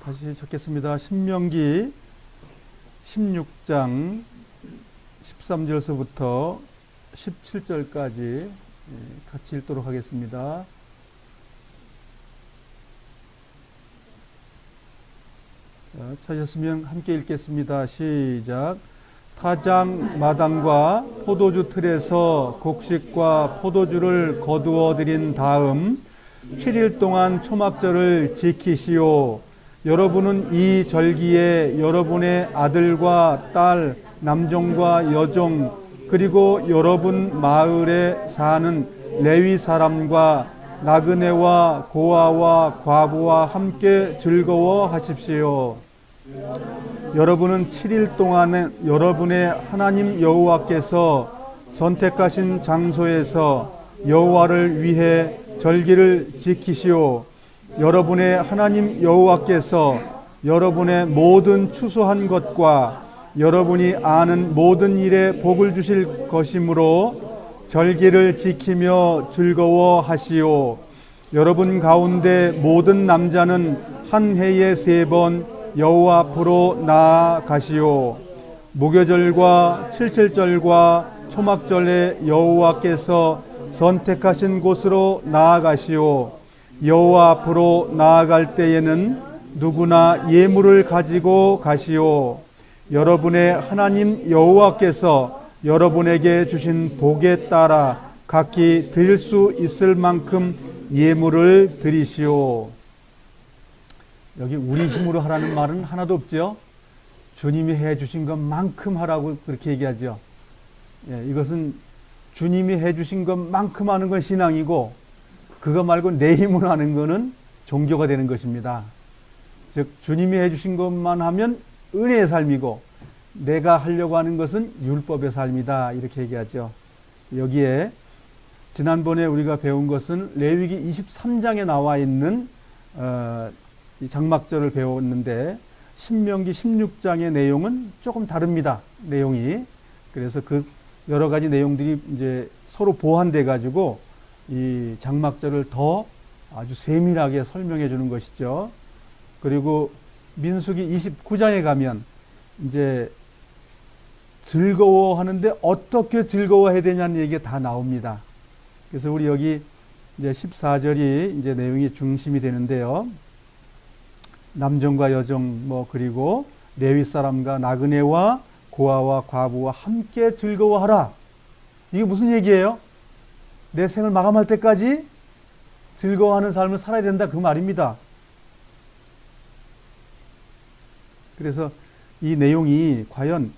다시 적겠습니다. 신명기 16장 13절서부터 17절까지 같이 읽도록 하겠습니다. 찾으셨으면 함께 읽겠습니다. 시작. 타작 마당과 포도주 틀에서 곡식과 포도주를 거두어 드린 다음 7일 동안 초막절을 지키시오. 여러분은 이 절기에 여러분의 아들과 딸, 남종과 여종, 그리고 여러분 마을에 사는 레위 사람과 나그네와 고아와 과부와 함께 즐거워하십시오. 여러분은 7일 동안에 여러분의 하나님 여호와께서 선택하신 장소에서 여호와를 위해 절기를 지키시오. 여러분의 하나님 여호와께서 여러분의 모든 추수한 것과 여러분이 아는 모든 일에 복을 주실 것이므로 절기를 지키며 즐거워하시오. 여러분 가운데 모든 남자는 한 해에 3번 여호와 앞으로 나아가시오. 무교절과 칠칠절과 초막절에 여호와께서 선택하신 곳으로 나아가시오. 여호와 앞으로 나아갈 때에는 누구나 예물을 가지고 가시오. 여러분의 하나님 여호와께서 여러분에게 주신 복에 따라 각기 드릴 수 있을 만큼 예물을 드리시오. 여기 우리 힘으로 하라는 말은 하나도 없죠. 주님이 해 주신 것만큼 하라고 그렇게 얘기하죠. 이것은 주님이 해 주신 것만큼 하는 건 신앙이고, 그거 말고 내 힘으로 하는 것은 종교가 되는 것입니다. 즉 주님이 해 주신 것만 하면 은혜의 삶이고, 내가 하려고 하는 것은 율법의 삶이다, 이렇게 얘기하죠. 여기에 지난번에 우리가 배운 것은 레위기 23장에 나와 있는 이 장막절을 배웠는데, 신명기 16장의 내용은 조금 다릅니다. 내용이. 그래서 그 여러 가지 내용들이 이제 서로 보완돼 가지고 이 장막절을 더 아주 세밀하게 설명해 주는 것이죠. 그리고 민수기 29장에 가면 이제 즐거워하는데 어떻게 즐거워해야 되냐는 얘기가 다 나옵니다. 그래서 우리 여기 이제 14절이 이제 내용이 중심이 되는데요. 남종과 여종, 그리고 레위 사람과 나그네와 고아와 과부와 함께 즐거워하라. 이게 무슨 얘기예요? 내 생을 마감할 때까지 즐거워하는 삶을 살아야 된다, 그 말입니다. 그래서 이 내용이 과연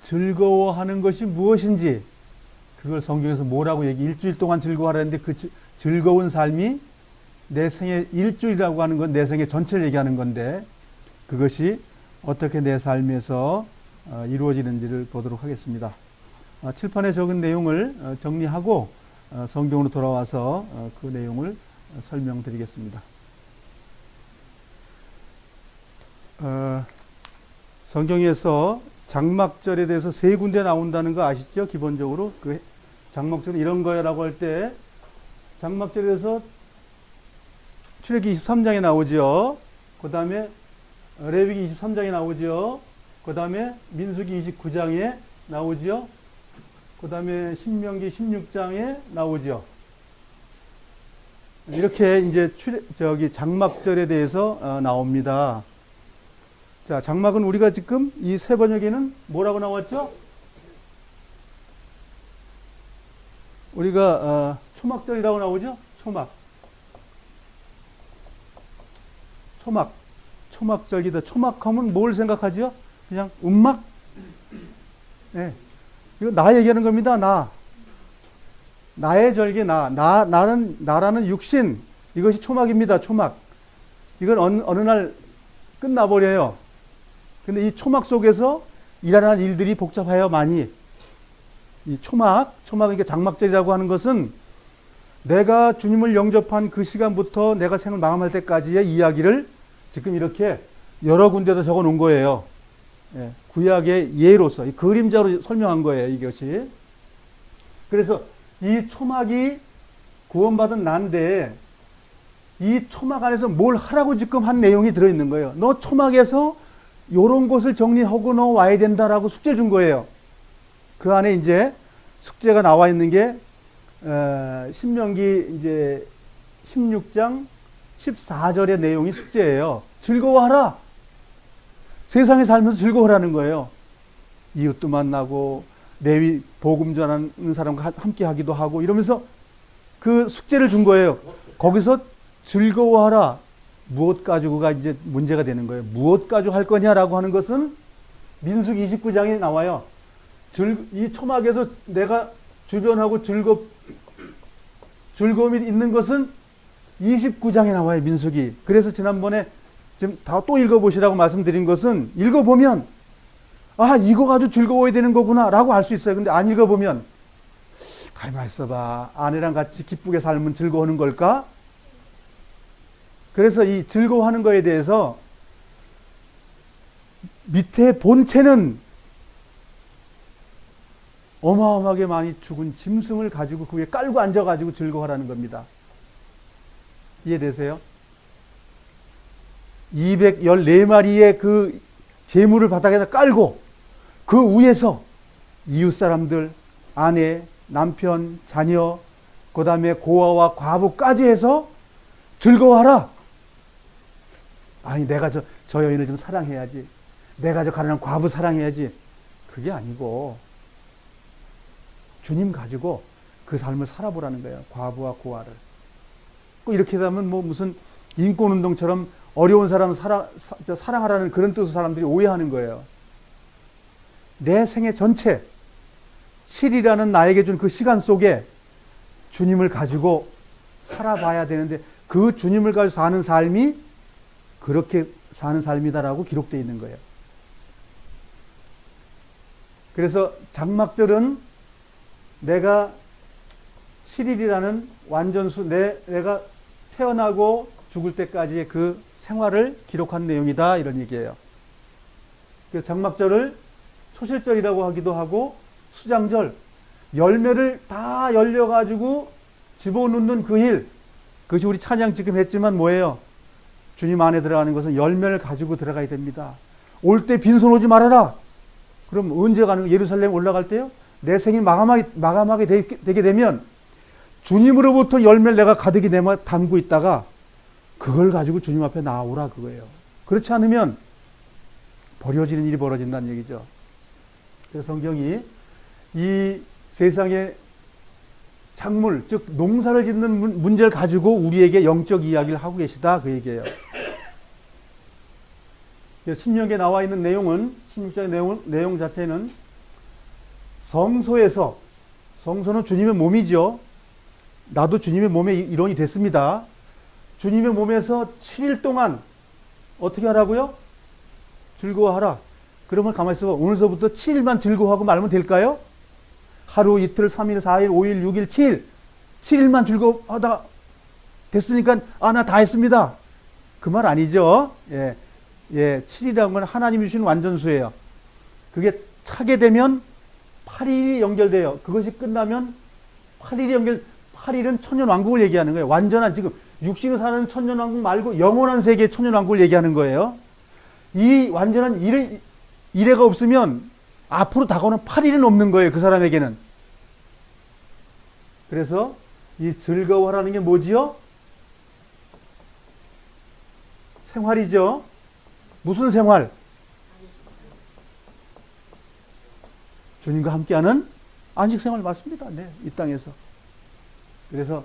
즐거워하는 것이 무엇인지, 그걸 성경에서 뭐라고 일주일 동안 즐거워하라는데 그 즐거운 삶이 내 생의 일주일이라고 하는 건 내 생의 전체를 얘기하는 건데, 그것이 어떻게 내 삶에서 이루어지는지를 보도록 하겠습니다. 칠판에 적은 내용을 정리하고 성경으로 돌아와서 그 내용을 설명드리겠습니다. 성경에서 장막절에 대해서 3군데 나온다는 거 아시죠? 기본적으로 그 장막절은 이런 거야라고 할 때 장막절에 대해서 출애굽기 23장에 나오죠. 그 다음에 레위기 23장에 나오죠. 그 다음에 민수기 29장에 나오죠. 그 다음에 신명기 16장에 나오죠. 이렇게 이제 장막절에 대해서 나옵니다. 자, 장막은 우리가 지금 이 새 번역에는 뭐라고 나왔죠? 우리가 초막절이라고 나오죠? 초막절기다. 초막하면 뭘 생각하죠? 그냥 음막? 네. 이거 나 얘기하는 겁니다. 나의 절기, 나라는 육신. 이것이 초막입니다. 초막. 이건 어느 날 끝나버려요. 근데 이 초막 속에서 일어나는 일들이 복잡해요, 많이. 이 그러니까 장막절이라고 하는 것은 내가 주님을 영접한 그 시간부터 내가 생을 마감할 때까지의 이야기를 지금 이렇게 여러 군데도 적어 놓은 거예요. 구약의 예로서, 이 그림자로 설명한 거예요, 이것이. 그래서 이 초막이 구원받은 난데 이 초막 안에서 뭘 하라고 지금 한 내용이 들어있는 거예요. 너 초막에서 요런 것을 정리하고 너 와야 된다라고 숙제 준 거예요. 그 안에 이제 숙제가 나와 있는 게 신명기 이제 16장 14절의 내용이 숙제예요. 즐거워하라. 세상에 살면서 즐거워하라는 거예요. 이웃도 만나고 레위 복음 전하는 사람과 함께 하기도 하고 이러면서 그 숙제를 준 거예요. 거기서 즐거워하라. 무엇 가지고가 이제 문제가 되는 거예요. 무엇 가지고 할 거냐라고 하는 것은 민수기 29장에 나와요. 이 초막에서 내가 주변하고 즐거움이 있는 것은 29장에 나와요. 민수기. 그래서 지난번에 지금 다 또 읽어보시라고 말씀드린 것은 읽어보면 아 이거 가지고 즐거워야 되는 거구나 라고 알 수 있어요. 근데 안 읽어보면 가만히 있어봐. 아내랑 같이 기쁘게 살면 즐거워하는 걸까? 그래서 이 즐거워하는 거에 대해서 밑에 본체는 어마어마하게 많이 죽은 짐승을 가지고 그 위에 깔고 앉아가지고 즐거워하라는 겁니다. 이해되세요? 214마리의 그 재물을 바닥에다 깔고 그 위에서 이웃 사람들, 아내, 남편, 자녀, 그 다음에 고아와 과부까지 해서 즐거워하라. 아니 내가 저 여인을 좀 사랑해야지. 내가 저 가난한 과부 사랑해야지. 그게 아니고 주님 가지고 그 삶을 살아보라는 거예요. 과부와 고아를. 꼭 이렇게 되면 뭐 무슨 인권운동처럼 어려운 사람 사랑하라는 그런 뜻으로 사람들이 오해하는 거예요. 내 생애 전체 7이라는 나에게 준 그 시간 속에 주님을 가지고 살아봐야 되는데 그 주님을 가지고 사는 삶이 그렇게 사는 삶이다라고 기록되어 있는 거예요. 그래서 장막절은 내가 7일이라는 완전수 내가 태어나고 죽을 때까지의 그 생활을 기록한 내용이다 이런 얘기예요. 그래서 장막절을 초실절이라고 하기도 하고 수장절, 열매를 다 열려가지고 집어넣는 그 일, 그것이 우리 찬양 지금 했지만 뭐예요? 주님 안에 들어가는 것은 열매를 가지고 들어가야 됩니다. 올 때 빈손 오지 말아라. 그럼 언제 가는 거예요? 예루살렘 올라갈 때요? 내 생이 마감하게 되게 되면 주님으로부터 열매를 내가 가득히 담고 있다가 그걸 가지고 주님 앞에 나오라 그거예요. 그렇지 않으면 버려지는 일이 벌어진다는 얘기죠. 그래서 성경이 이 세상의 작물, 즉 농사를 짓는 문제를 가지고 우리에게 영적 이야기를 하고 계시다 그 얘기예요. 신명기에 나와 있는 내용은 16장의 내용 자체는 성소에서, 성소는 주님의 몸이죠. 나도 주님의 몸의 일원이 됐습니다. 주님의 몸에서 7일 동안 어떻게 하라고요? 즐거워하라. 그러면 가만히 있어봐. 오늘서부터 7일만 즐거워하고 말면 될까요? 하루, 이틀, 3일, 4일, 5일, 6일, 7일. 7일만 즐거워하다 됐으니까 나 다 했습니다. 그 말 아니죠. 예. 7일이라는 건 하나님이 주신 완전수예요. 그게 차게 되면 8일이 연결돼요. 그것이 끝나면 8일은 천년왕국을 얘기하는 거예요. 완전한 지금 육신을 사는 천년왕국 말고 영원한 세계의 천년왕국을 얘기하는 거예요. 이 완전한 이래가 없으면 앞으로 다가오는 8일은 없는 거예요. 그 사람에게는. 그래서 이 즐거워하라는 게 뭐지요? 생활이죠. 무슨 생활? 주님과 함께하는 안식 생활 맞습니다. 네, 이 땅에서. 그래서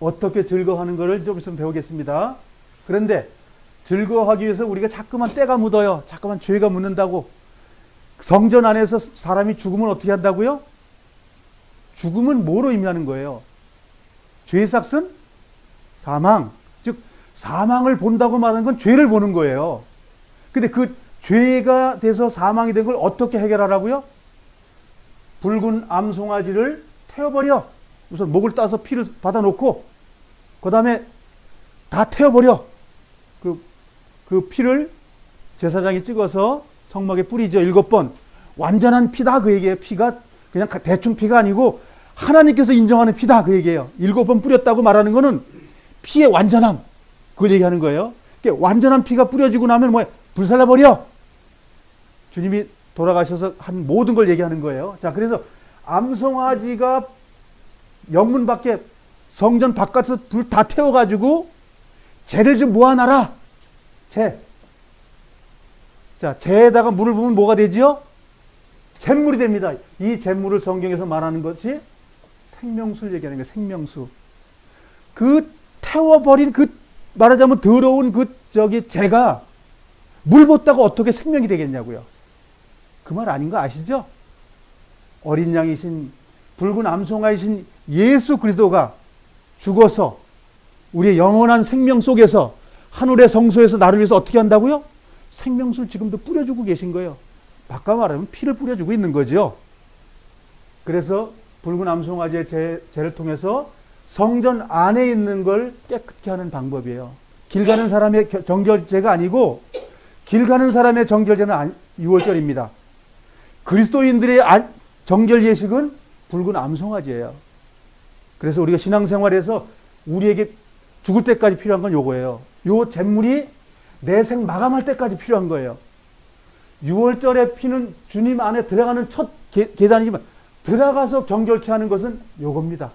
어떻게 즐거워하는 것을 좀 있으면 배우겠습니다. 그런데 즐거워하기 위해서 우리가 자꾸만 때가 묻어요. 자꾸만 죄가 묻는다고. 성전 안에서 사람이 죽으면 어떻게 한다고요? 죽음은 뭐로 의미하는 거예요? 죄의 삭은 사망. 즉 사망을 본다고 말하는 건 죄를 보는 거예요. 근데 그 죄가 돼서 사망이 된 걸 어떻게 해결하라고요? 붉은 암송아지를 태워버려. 우선 목을 따서 피를 받아놓고 그 다음에 다 태워버려. 그 피를 제사장이 찍어서 성막에 뿌리죠. 7번. 완전한 피다 그 얘기예요. 피가 그냥 대충 피가 아니고 하나님께서 인정하는 피다 그 얘기예요. 7번 뿌렸다고 말하는 거는 피의 완전함, 그걸 얘기하는 거예요. 그러니까 완전한 피가 뿌려지고 나면 뭐야? 불살라버려. 주님이 돌아가셔서 한 모든 걸 얘기하는 거예요. 자, 그래서 암송아지가 영문 밖에 성전 바깥에서 불 다 태워가지고 재를 좀 모아놔라. 재. 자, 재에다가 물을 부으면 뭐가 되지요? 잿물이 됩니다. 이 잿물을 성경에서 말하는 것이 생명수를 얘기하는 거예요. 생명수. 그 태워버린 그 말하자면 더러운 그 재가 물 붓다가 어떻게 생명이 되겠냐고요. 그 말 아닌 거 아시죠? 어린 양이신 붉은 암송아이신 예수 그리스도가 죽어서 우리의 영원한 생명 속에서 하늘의 성소에서 나를 위해서 어떻게 한다고요? 생명수를 지금도 뿌려주고 계신 거예요. 바꿔 말하면 피를 뿌려주고 있는 거죠. 그래서 붉은 암송아지의 재를 통해서 성전 안에 있는 걸 깨끗게 하는 방법이에요. 길 가는 사람의 정결제가 아니고 길 가는 사람의 정결제는 6월절입니다. 그리스도인들의 정결 예식은 붉은 암송아지예요. 그래서 우리가 신앙생활에서 우리에게 죽을 때까지 필요한 건 요거예요. 요 잿물이 내 생 마감할 때까지 필요한 거예요. 6월절의 피는 주님 안에 들어가는 첫 계단이지만 들어가서 경결케 하는 것은 요겁니다.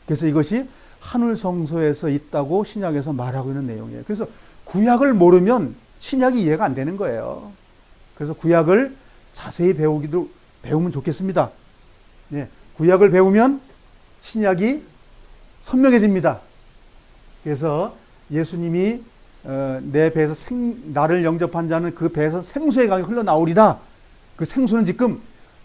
그래서 이것이 하늘 성소에서 있다고 신약에서 말하고 있는 내용이에요. 그래서 구약을 모르면 신약이 이해가 안 되는 거예요. 그래서 구약을 자세히 배우면 좋겠습니다. 네, 구약을 배우면 신약이 선명해집니다. 그래서 예수님이 내 배에서 나를 영접한 자는 그 배에서 생수의 강이 흘러나오리라. 그 생수는 지금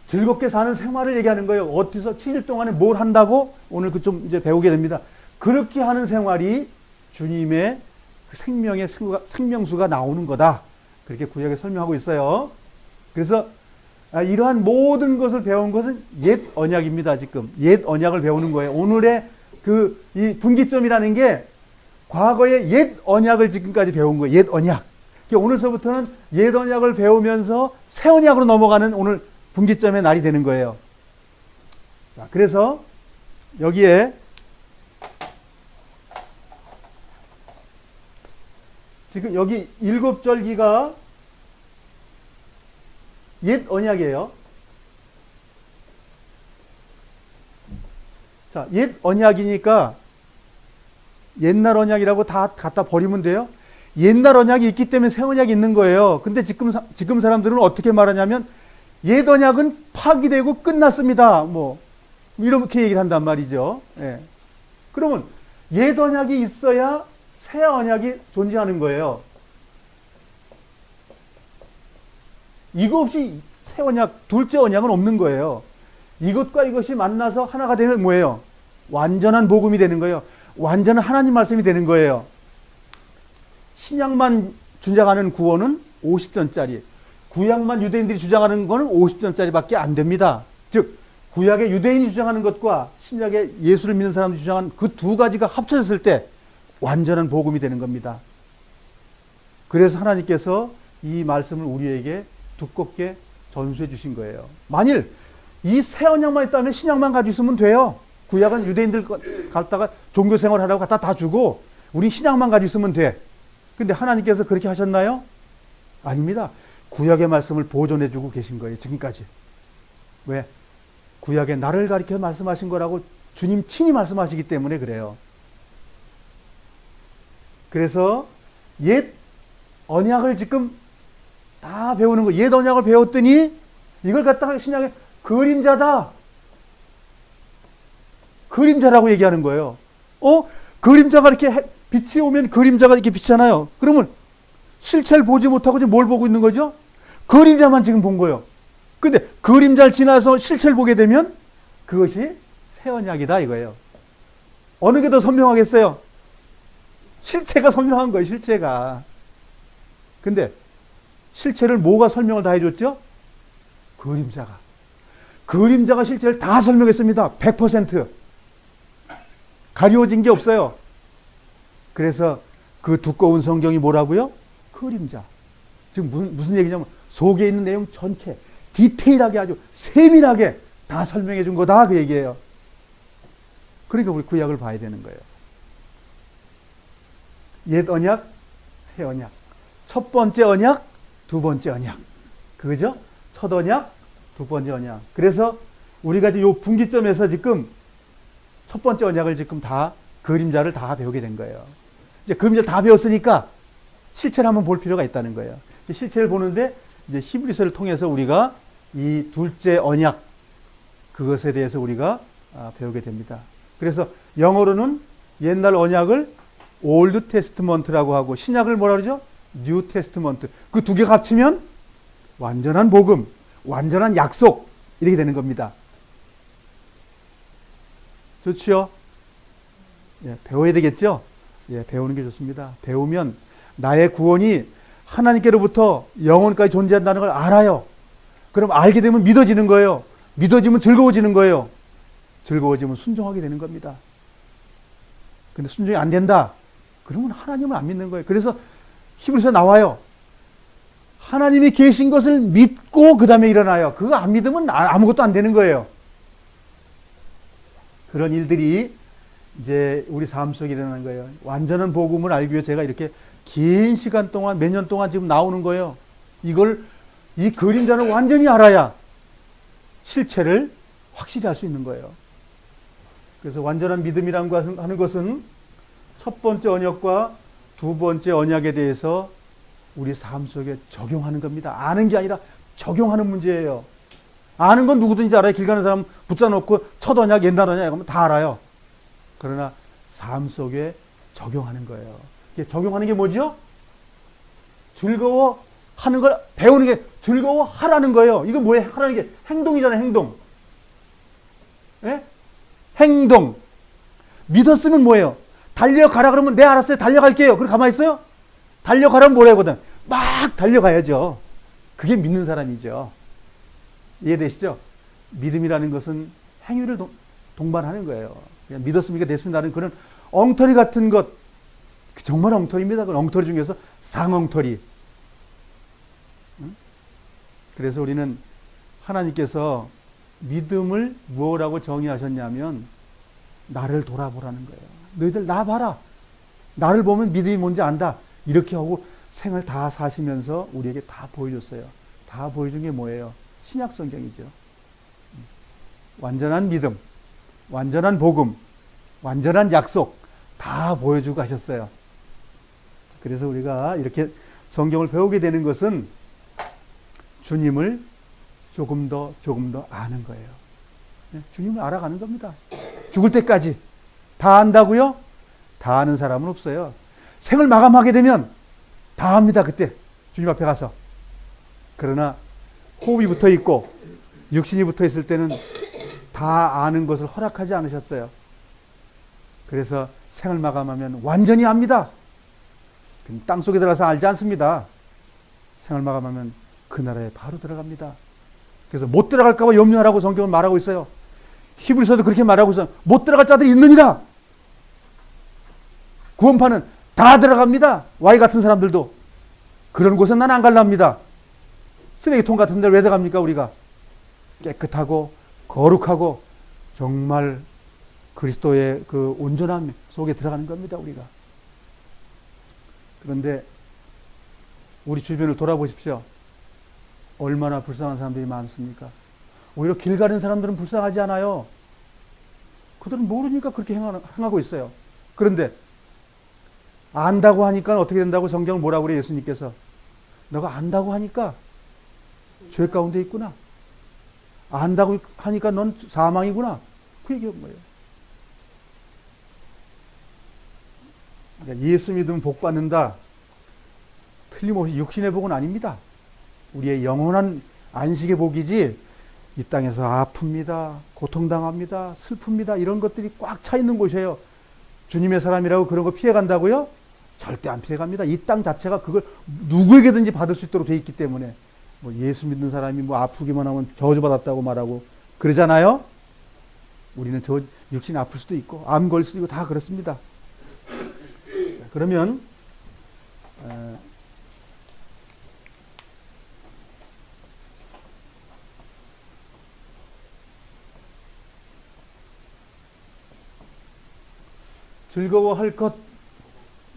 즐겁게 사는 생활을 얘기하는 거예요. 어디서 7일 동안에 뭘 한다고? 오늘 그 좀 이제 배우게 됩니다. 그렇게 하는 생활이 주님의 그 생명의 생명수가 나오는 거다. 그렇게 구약에 설명하고 있어요. 그래서 이러한 모든 것을 배운 것은 옛 언약입니다. 지금 옛 언약을 배우는 거예요. 오늘의 이 분기점이라는 게 과거의 옛 언약을 지금까지 배운 거예요. 옛 언약. 그러니까 오늘서부터는 옛 언약을 배우면서 새 언약으로 넘어가는 오늘 분기점의 날이 되는 거예요. 자, 그래서 여기에 지금 여기 7절기가 옛 언약이에요. 자, 옛 언약이니까 옛날 언약이라고 다 갖다 버리면 돼요. 옛날 언약이 있기 때문에 새 언약이 있는 거예요. 근데 지금 사람들은 어떻게 말하냐면 옛 언약은 파기되고 끝났습니다. 뭐 이렇게 얘기를 한단 말이죠. 예. 그러면 옛 언약이 있어야 새 언약이 존재하는 거예요. 이거 없이 새 언약, 둘째 언약은 없는 거예요. 이것과 이것이 만나서 하나가 되면 뭐예요? 완전한 복음이 되는 거예요. 완전한 하나님 말씀이 되는 거예요. 신약만 주장하는 구원은 50전짜리, 구약만 유대인들이 주장하는 거는 50전짜리밖에 안 됩니다. 즉 구약의 유대인이 주장하는 것과 신약의 예수를 믿는 사람들이 주장하는 그 두 가지가 합쳐졌을 때 완전한 복음이 되는 겁니다. 그래서 하나님께서 이 말씀을 우리에게 두껍게 전수해 주신 거예요. 만일 이 새 언약만 있다면 신약만 가지고 있으면 돼요. 구약은 유대인들 갖다가 종교 생활하라고 갖다 다 주고 우리 신약만 가지고 있으면 돼. 근데 하나님께서 그렇게 하셨나요? 아닙니다. 구약의 말씀을 보존해 주고 계신 거예요. 지금까지. 왜? 구약에 나를 가리켜 말씀하신 거라고 주님 친히 말씀하시기 때문에 그래요. 그래서 옛 언약을 지금 다 배우는 거예요. 옛 언약을 배웠더니 이걸 갖다가 신약에 그림자다. 그림자라고 얘기하는 거예요. 그림자가 이렇게 빛이 오면 그림자가 이렇게 비치잖아요. 그러면 실체를 보지 못하고 지금 뭘 보고 있는 거죠? 그림자만 지금 본 거예요. 근데 그림자를 지나서 실체를 보게 되면 그것이 새 언약이다 이거예요. 어느 게 더 선명하겠어요? 실체가 선명한 거예요. 실체가. 근데 실체를 뭐가 설명을 다 해줬죠? 그림자가. 그림자가 실체를 다 설명했습니다. 100%. 가려진 게 없어요. 그래서 그 두꺼운 성경이 뭐라고요? 그림자. 지금 무슨 얘기냐면 속에 있는 내용 전체 디테일하게 아주 세밀하게 다 설명해 준 거다 그 얘기예요. 그러니까 우리 구약을 봐야 되는 거예요. 옛 언약, 새 언약. 첫 번째 언약, 두 번째 언약. 그거죠? 첫 언약, 두 번째 언약. 그래서 우리가 이제 요 분기점에서 지금 첫 번째 언약을 지금 다 그림자를 다 배우게 된 거예요. 이제 그림자를 다 배웠으니까 실체를 한번 볼 필요가 있다는 거예요. 실체를 보는데 이제 히브리서를 통해서 우리가 이 둘째 언약 그것에 대해서 우리가 배우게 됩니다. 그래서 영어로는 옛날 언약을 올드 테스트먼트라고 하고 신약을 뭐라 그러죠? 뉴 테스트먼트. 그 두 개가 합치면 완전한 복음, 완전한 약속 이렇게 되는 겁니다. 좋지요? 예, 배워야 되겠죠? 예, 배우는 게 좋습니다. 배우면 나의 구원이 하나님께로부터 영원까지 존재한다는 걸 알아요. 그럼 알게 되면 믿어지는 거예요. 믿어지면 즐거워지는 거예요. 즐거워지면 순종하게 되는 겁니다. 근데 순종이 안 된다. 그러면 하나님을 안 믿는 거예요. 그래서 히브리서 나와요. 하나님이 계신 것을 믿고 그 다음에 일어나요. 그거 안 믿으면 아무것도 안 되는 거예요. 그런 일들이 이제 우리 삶 속에 일어나는 거예요. 완전한 복음을 알기 위해 제가 이렇게 긴 시간 동안 몇 년 동안 지금 나오는 거예요. 이 그림자를 완전히 알아야 실체를 확실히 알 수 있는 거예요. 그래서 완전한 믿음이라는 하는 것은 첫 번째 언약과 두 번째 언약에 대해서 우리 삶 속에 적용하는 겁니다. 아는 게 아니라 적용하는 문제예요. 아는 건 누구든지 알아요. 길 가는 사람 붙여놓고 첫 언약, 옛날 언약 하면 다 알아요. 그러나 삶 속에 적용하는 거예요. 적용하는 게 뭐죠? 즐거워하는 걸 배우는 게 즐거워하라는 거예요. 이거 뭐예요? 하라는 게 행동이잖아요. 행동. 예? 행동. 믿었으면 뭐예요? 달려가라 그러면 네 알았어요. 달려갈게요. 그럼 가만히 있어요? 달려가라면 뭐라 하거든? 막 달려가야죠. 그게 믿는 사람이죠. 이해되시죠? 믿음이라는 것은 행위를 동반하는 거예요. 그냥 믿었습니까? 됐습니다는 그런 엉터리 같은 것, 정말 엉터리입니다. 그 엉터리 중에서 상엉터리. 그래서 우리는 하나님께서 믿음을 무엇라고 정의하셨냐면 나를 돌아보라는 거예요. 너희들 나 봐라. 나를 보면 믿음이 뭔지 안다. 이렇게 하고 생을 다 사시면서 우리에게 다 보여줬어요. 다 보여준 게 뭐예요? 신약 성경이죠. 완전한 믿음, 완전한 복음, 완전한 약속 다 보여주고 가셨어요. 그래서 우리가 이렇게 성경을 배우게 되는 것은 주님을 조금 더 아는 거예요. 주님을 알아가는 겁니다. 죽을 때까지 다 안다고요? 다 아는 사람은 없어요. 생을 마감하게 되면 다 압니다. 그때 주님 앞에 가서. 그러나 호흡이 붙어 있고 육신이 붙어 있을 때는 다 아는 것을 허락하지 않으셨어요. 그래서 생을 마감하면 완전히 압니다. 땅속에 들어가서 알지 않습니다. 생을 마감하면 그 나라에 바로 들어갑니다. 그래서 못 들어갈까 봐 염려하라고 성경은 말하고 있어요. 히브리서도 그렇게 말하고 있어요. 못 들어갈 자들이 있느니라. 구원파는 다 들어갑니다. Y 같은 사람들도. 그런 곳은 난 안 갈랍니다. 쓰레기통 같은 데 왜 들어갑니까 우리가? 깨끗하고 거룩하고 정말 그리스도의 그 온전함 속에 들어가는 겁니다 우리가. 그런데 우리 주변을 돌아보십시오. 얼마나 불쌍한 사람들이 많습니까? 오히려 길 가는 사람들은 불쌍하지 않아요. 그들은 모르니까 그렇게 행하고 있어요. 그런데 안다고 하니까 어떻게 된다고 성경은 뭐라고 그래요? 예수님께서 너가 안다고 하니까 죄 가운데 있구나. 안다고 하니까 넌 사망이구나. 그 얘기가 뭐예요? 그러니까 예수 믿으면 복 받는다. 틀림없이 육신의 복은 아닙니다. 우리의 영원한 안식의 복이지 이 땅에서 아픕니다. 고통당합니다. 슬픕니다. 이런 것들이 꽉 차 있는 곳이에요. 주님의 사람이라고 그런 거 피해간다고요? 절대 안 피해갑니다. 이 땅 자체가 그걸 누구에게든지 받을 수 있도록 돼 있기 때문에 뭐 예수 믿는 사람이 뭐 아프기만 하면 저주받았다고 말하고 그러잖아요. 우리는 저 육신이 아플 수도 있고 암 걸 수도 있고 다 그렇습니다. 그러면 즐거워할 것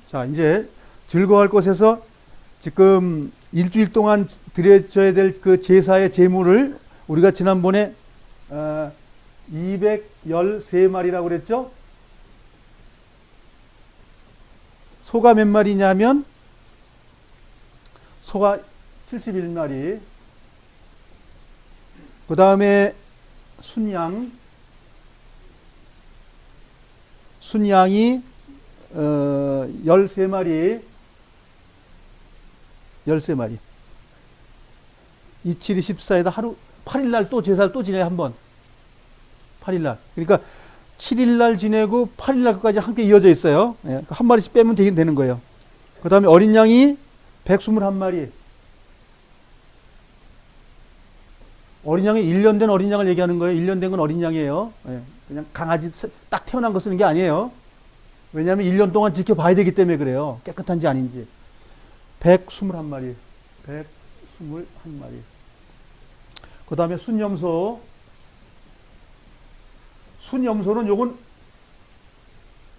자, 이제 즐거워할 곳에서 지금 일주일 동안 드려져야 될 그 제사의 제물을 우리가 지난번에 213마리라고 그랬죠? 소가 몇 마리냐면 소가 71마리, 그 다음에 순양이 13마리, 13마리. 27, 24에다 하루 8일날 또 제사를 또 지내 한번. 8일날. 그러니까 7일날 지내고 8일날까지 함께 이어져 있어요. 예, 한 마리씩 빼면 되는 거예요. 그 다음에 어린 양이 121마리. 어린 양이 1년 된 어린 양을 얘기하는 거예요. 1년 된 건 어린 양이에요. 예, 그냥 강아지 딱 태어난 거 쓰는 게 아니에요. 왜냐하면 1년 동안 지켜봐야 되기 때문에 그래요. 깨끗한지 아닌지. 121마리. 121마리. 그 다음에 순염소. 순염소는 요건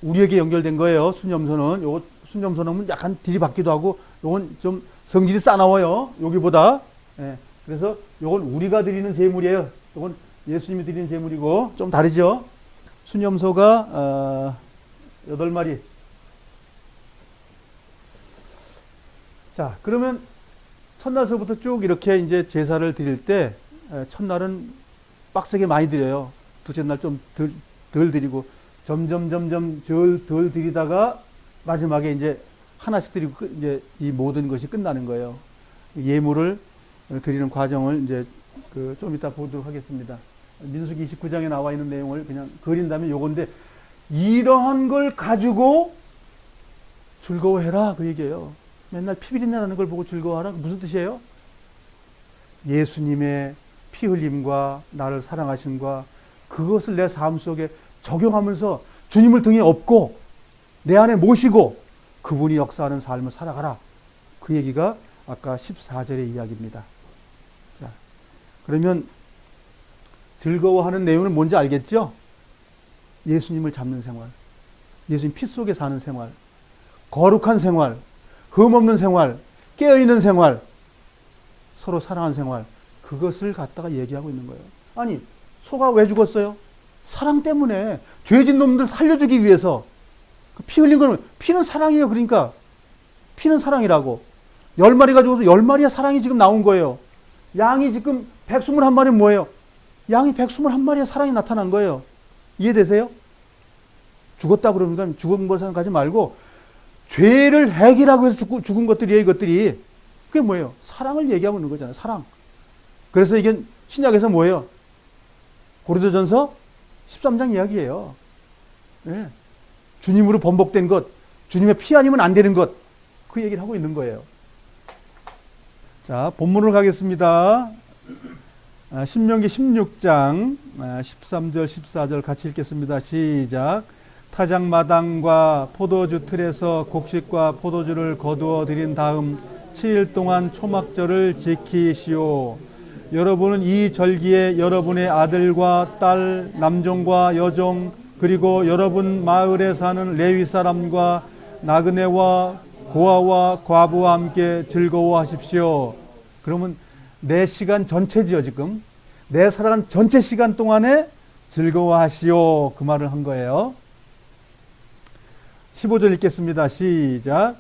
우리에게 연결된 거예요. 순염소는 약간 딜이 받기도 하고, 요건 좀 성질이 싸나워요. 여기보다. 예. 그래서 요건 우리가 드리는 제물이에요. 요건 예수님이 드리는 제물이고, 좀 다르죠. 순염소가 8마리. 자, 그러면 첫날서부터 쭉 이렇게 이제 제사를 드릴 때, 첫날은 빡세게 많이 드려요. 둘째 날 좀 덜 드리고, 점점 덜 드리다가 마지막에 이제 하나씩 드리고 이제 이 모든 것이 끝나는 거예요. 예물을 드리는 과정을 이제 좀 이따 보도록 하겠습니다. 민수기 29장에 나와 있는 내용을 그냥 그린다면 요건데, 이러한 걸 가지고 즐거워해라 그 얘기예요. 맨날 피비린내 나는 걸 보고 즐거워하라. 무슨 뜻이에요? 예수님의 피 흘림과 나를 사랑하심과 그것을 내 삶 속에 적용하면서 주님을 등에 업고 내 안에 모시고 그분이 역사하는 삶을 살아가라. 그 얘기가 아까 14절의 이야기입니다. 자, 그러면 즐거워하는 내용은 뭔지 알겠죠? 예수님을 잡는 생활, 예수님 피 속에 사는 생활, 거룩한 생활, 흠없는 생활, 깨어있는 생활, 서로 사랑하는 생활, 그것을 갖다가 얘기하고 있는 거예요. 아니, 소가 왜 죽었어요? 사랑 때문에. 죄진 놈들 살려주기 위해서. 피 흘린 거는, 피는 사랑이에요. 그러니까 피는 사랑이라고. 10마리가 죽어서 10마리의 사랑이 지금 나온 거예요. 양이 지금 121마리는 뭐예요? 양이 121마리의 사랑이 나타난 거예요. 이해되세요? 죽었다 그러니까 죽은 걸 생각하지 말고 죄를 해결하고 해서 죽은 것들이에요. 이것들이. 그게 뭐예요? 사랑을 얘기하고 있는 거잖아요. 사랑. 그래서 이게 신약에서 뭐예요? 고린도전서 13장 이야기예요. 네. 주님으로 번복된 것, 주님의 피 아니면 안 되는 것, 그 얘기를 하고 있는 거예요. 자, 본문으로 가겠습니다. 신명기 16장 13절 14절 같이 읽겠습니다. 시작. 타작마당과 포도주 틀에서 곡식과 포도주를 거두어 드린 다음 7일 동안 초막절을 지키시오. 여러분은 이 절기에 여러분의 아들과 딸, 남종과 여종, 그리고 여러분 마을에 사는 레위 사람과 나그네와 고아와 과부와 함께 즐거워하십시오. 그러면 내 시간 전체지요. 지금 내 살아간 전체 시간 동안에 즐거워하시오. 그 말을 한 거예요. 15절 읽겠습니다. 시작.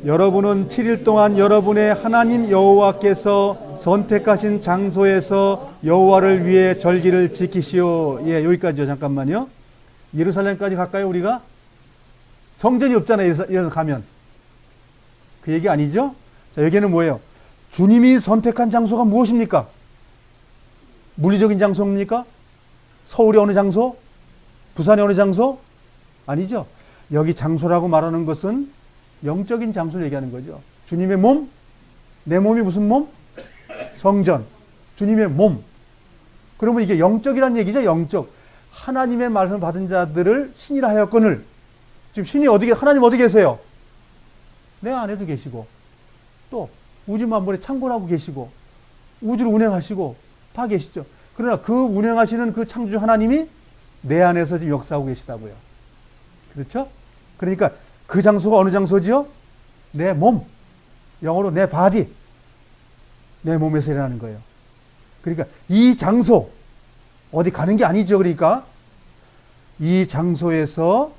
여러분은 7일 동안 여러분의 하나님 여호와께서 선택하신 장소에서 여호와를 위해 절기를 지키시오. 예, 여기까지요. 잠깐만요. 예루살렘까지 갈까요, 우리가? 성전이 없잖아요. 이래서 가면. 그 얘기 아니죠? 자, 여기는 뭐예요? 주님이 선택한 장소가 무엇입니까? 물리적인 장소입니까? 서울의 어느 장소? 부산의 어느 장소? 아니죠. 여기 장소라고 말하는 것은 영적인 장소를 얘기하는 거죠. 주님의 몸, 내 몸이 무슨 몸? 성전. 주님의 몸. 그러면 이게 영적이라는 얘기죠. 영적. 하나님의 말씀을 받은 자들을 신이라 하였거늘. 지금 신이 하나님 어디 계세요? 내 안에도 계시고, 또 우주 만물에 창궐하고 계시고, 우주를 운행하시고 다 계시죠. 그러나 그 운행하시는 그 창조주 하나님이 내 안에서 지금 역사하고 계시다고요. 그렇죠? 그러니까 그 장소가 어느 장소지요? 내 몸. 영어로 내 바디. 내 몸에서 일어나는 거예요. 그러니까 이 장소, 어디 가는 게 아니죠. 그러니까 이 장소에서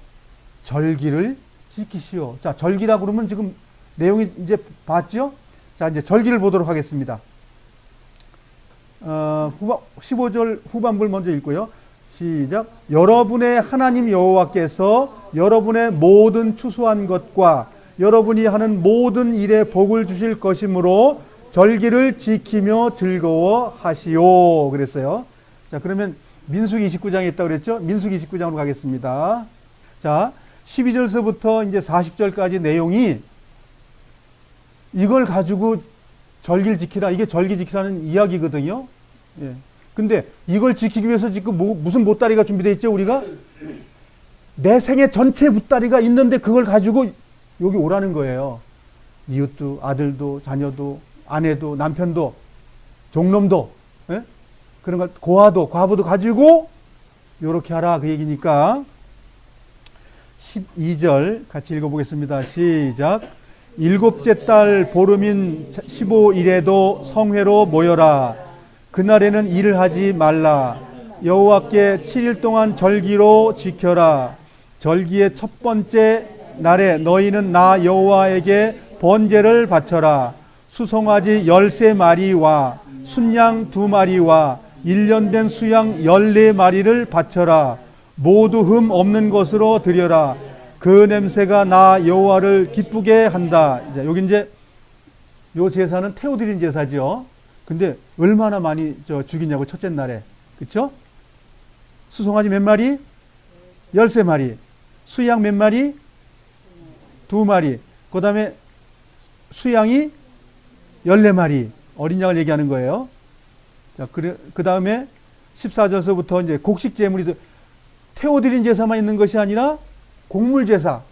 절기를 지키시오. 자, 절기라고 그러면 지금 내용이 이제 봤죠? 자, 이제 절기를 보도록 하겠습니다. 15절 후반부를 먼저 읽고요. 시작. 여러분의 하나님 여호와께서 여러분의 모든 추수한 것과 여러분이 하는 모든 일에 복을 주실 것이므로 절기를 지키며 즐거워하시오. 그랬어요. 자, 그러면 민수기 29장에 있다고 그랬죠? 민수기 29장으로 가겠습니다. 자, 12절서부터 이제 40절까지 내용이 이걸 가지고 절기를 지키라. 이게 절기 지키라는 이야기거든요. 예. 근데 이걸 지키기 위해서 지금 무슨 보따리가 준비되어 있죠, 우리가? 내 생애 전체 보따리가 있는데 그걸 가지고 여기 오라는 거예요. 이웃도, 아들도, 자녀도, 아내도, 남편도, 종놈도, 예? 그런 걸, 고아도, 과부도 가지고 요렇게 하라. 그 얘기니까. 12절 같이 읽어보겠습니다. 시작. 일곱째 달 보름인 15일에도 성회로 모여라. 그날에는 일을 하지 말라. 여호와께 7일 동안 절기로 지켜라. 절기의 첫 번째 날에 너희는 나 여호와에게 번제를 바쳐라. 수송아지 13마리와 순양 2마리와 1년 된 수양 14마리를 바쳐라. 모두 흠 없는 것으로 드려라. 그 냄새가 나 여호와를 기쁘게 한다. 이제 여기 이제 요 제사는 태워드린 제사죠. 근데 얼마나 많이 죽이냐고 첫째 날에. 그쵸? 수송아지 몇 마리? 13마리. 수양 몇 마리? 2마리. 그 다음에 수양이 14마리. 어린 양을 얘기하는 거예요. 자, 그 다음에 14절서부터 이제 곡식 제물이 태워드린 제사만 있는 것이 아니라 곡물 제사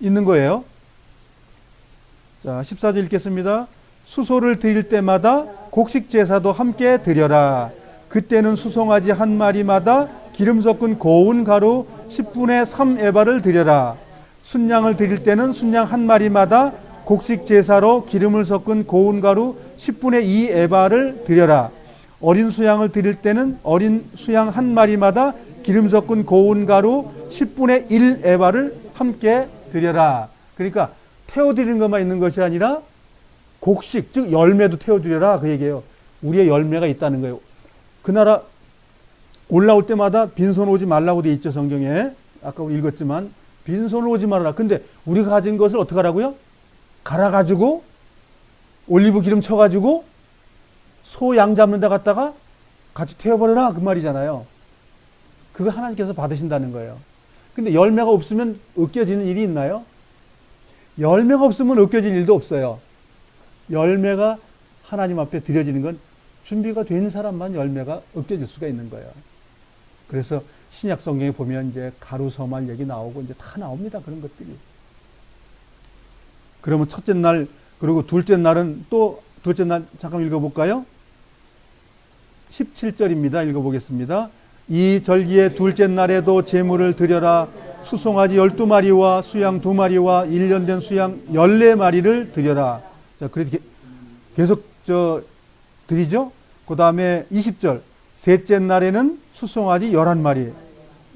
있는 거예요. 자, 14절 읽겠습니다. 수소를 드릴 때마다 곡식 제사도 함께 드려라. 그때는 수송아지 한 마리마다 기름 섞은 고운 가루 10분의 3 에바를 드려라. 순양을 드릴 때는 순양 한 마리마다 곡식 제사로 기름을 섞은 고운 가루 10분의 2 에바를 드려라. 어린 수양을 드릴 때는 어린 수양 한 마리마다 기름 섞은 고운 가루 10분의 1 에바를 함께 드려라. 그러니까 태워드리는 것만 있는 것이 아니라 곡식, 즉 열매도 태워드려라. 그 얘기예요. 우리의 열매가 있다는 거예요. 그 나라 올라올 때마다 빈손 오지 말라고 돼 있죠, 성경에. 아까 우리 읽었지만 빈손을 오지 말아라. 근데 우리가 가진 것을 어떻게 하라고요? 갈아가지고 올리브 기름 쳐가지고 소, 양 잡는 데 갔다가 같이 태워버려라. 그 말이잖아요. 그거 하나님께서 받으신다는 거예요. 근데 열매가 없으면 으깨지는 일이 있나요? 열매가 없으면 으깨질 일도 없어요. 열매가 하나님 앞에 드려지는 건 준비가 된 사람만 열매가 으깨질 수가 있는 거예요. 그래서 신약 성경에 보면 이제 가루 서말 얘기 나오고 이제 다 나옵니다. 그런 것들이. 그러면 첫째 날, 그리고 둘째 날은 또, 둘째 날 잠깐 읽어볼까요? 17절입니다. 읽어보겠습니다. 이 절기의 둘째 날에도 제물을 드려라. 수송아지 12마리와 수양 2마리와 1년 된 수양 14마리를 드려라. 자, 그래도 계속 드리죠? 그 다음에 20절. 셋째 날에는 수송아지 11마리.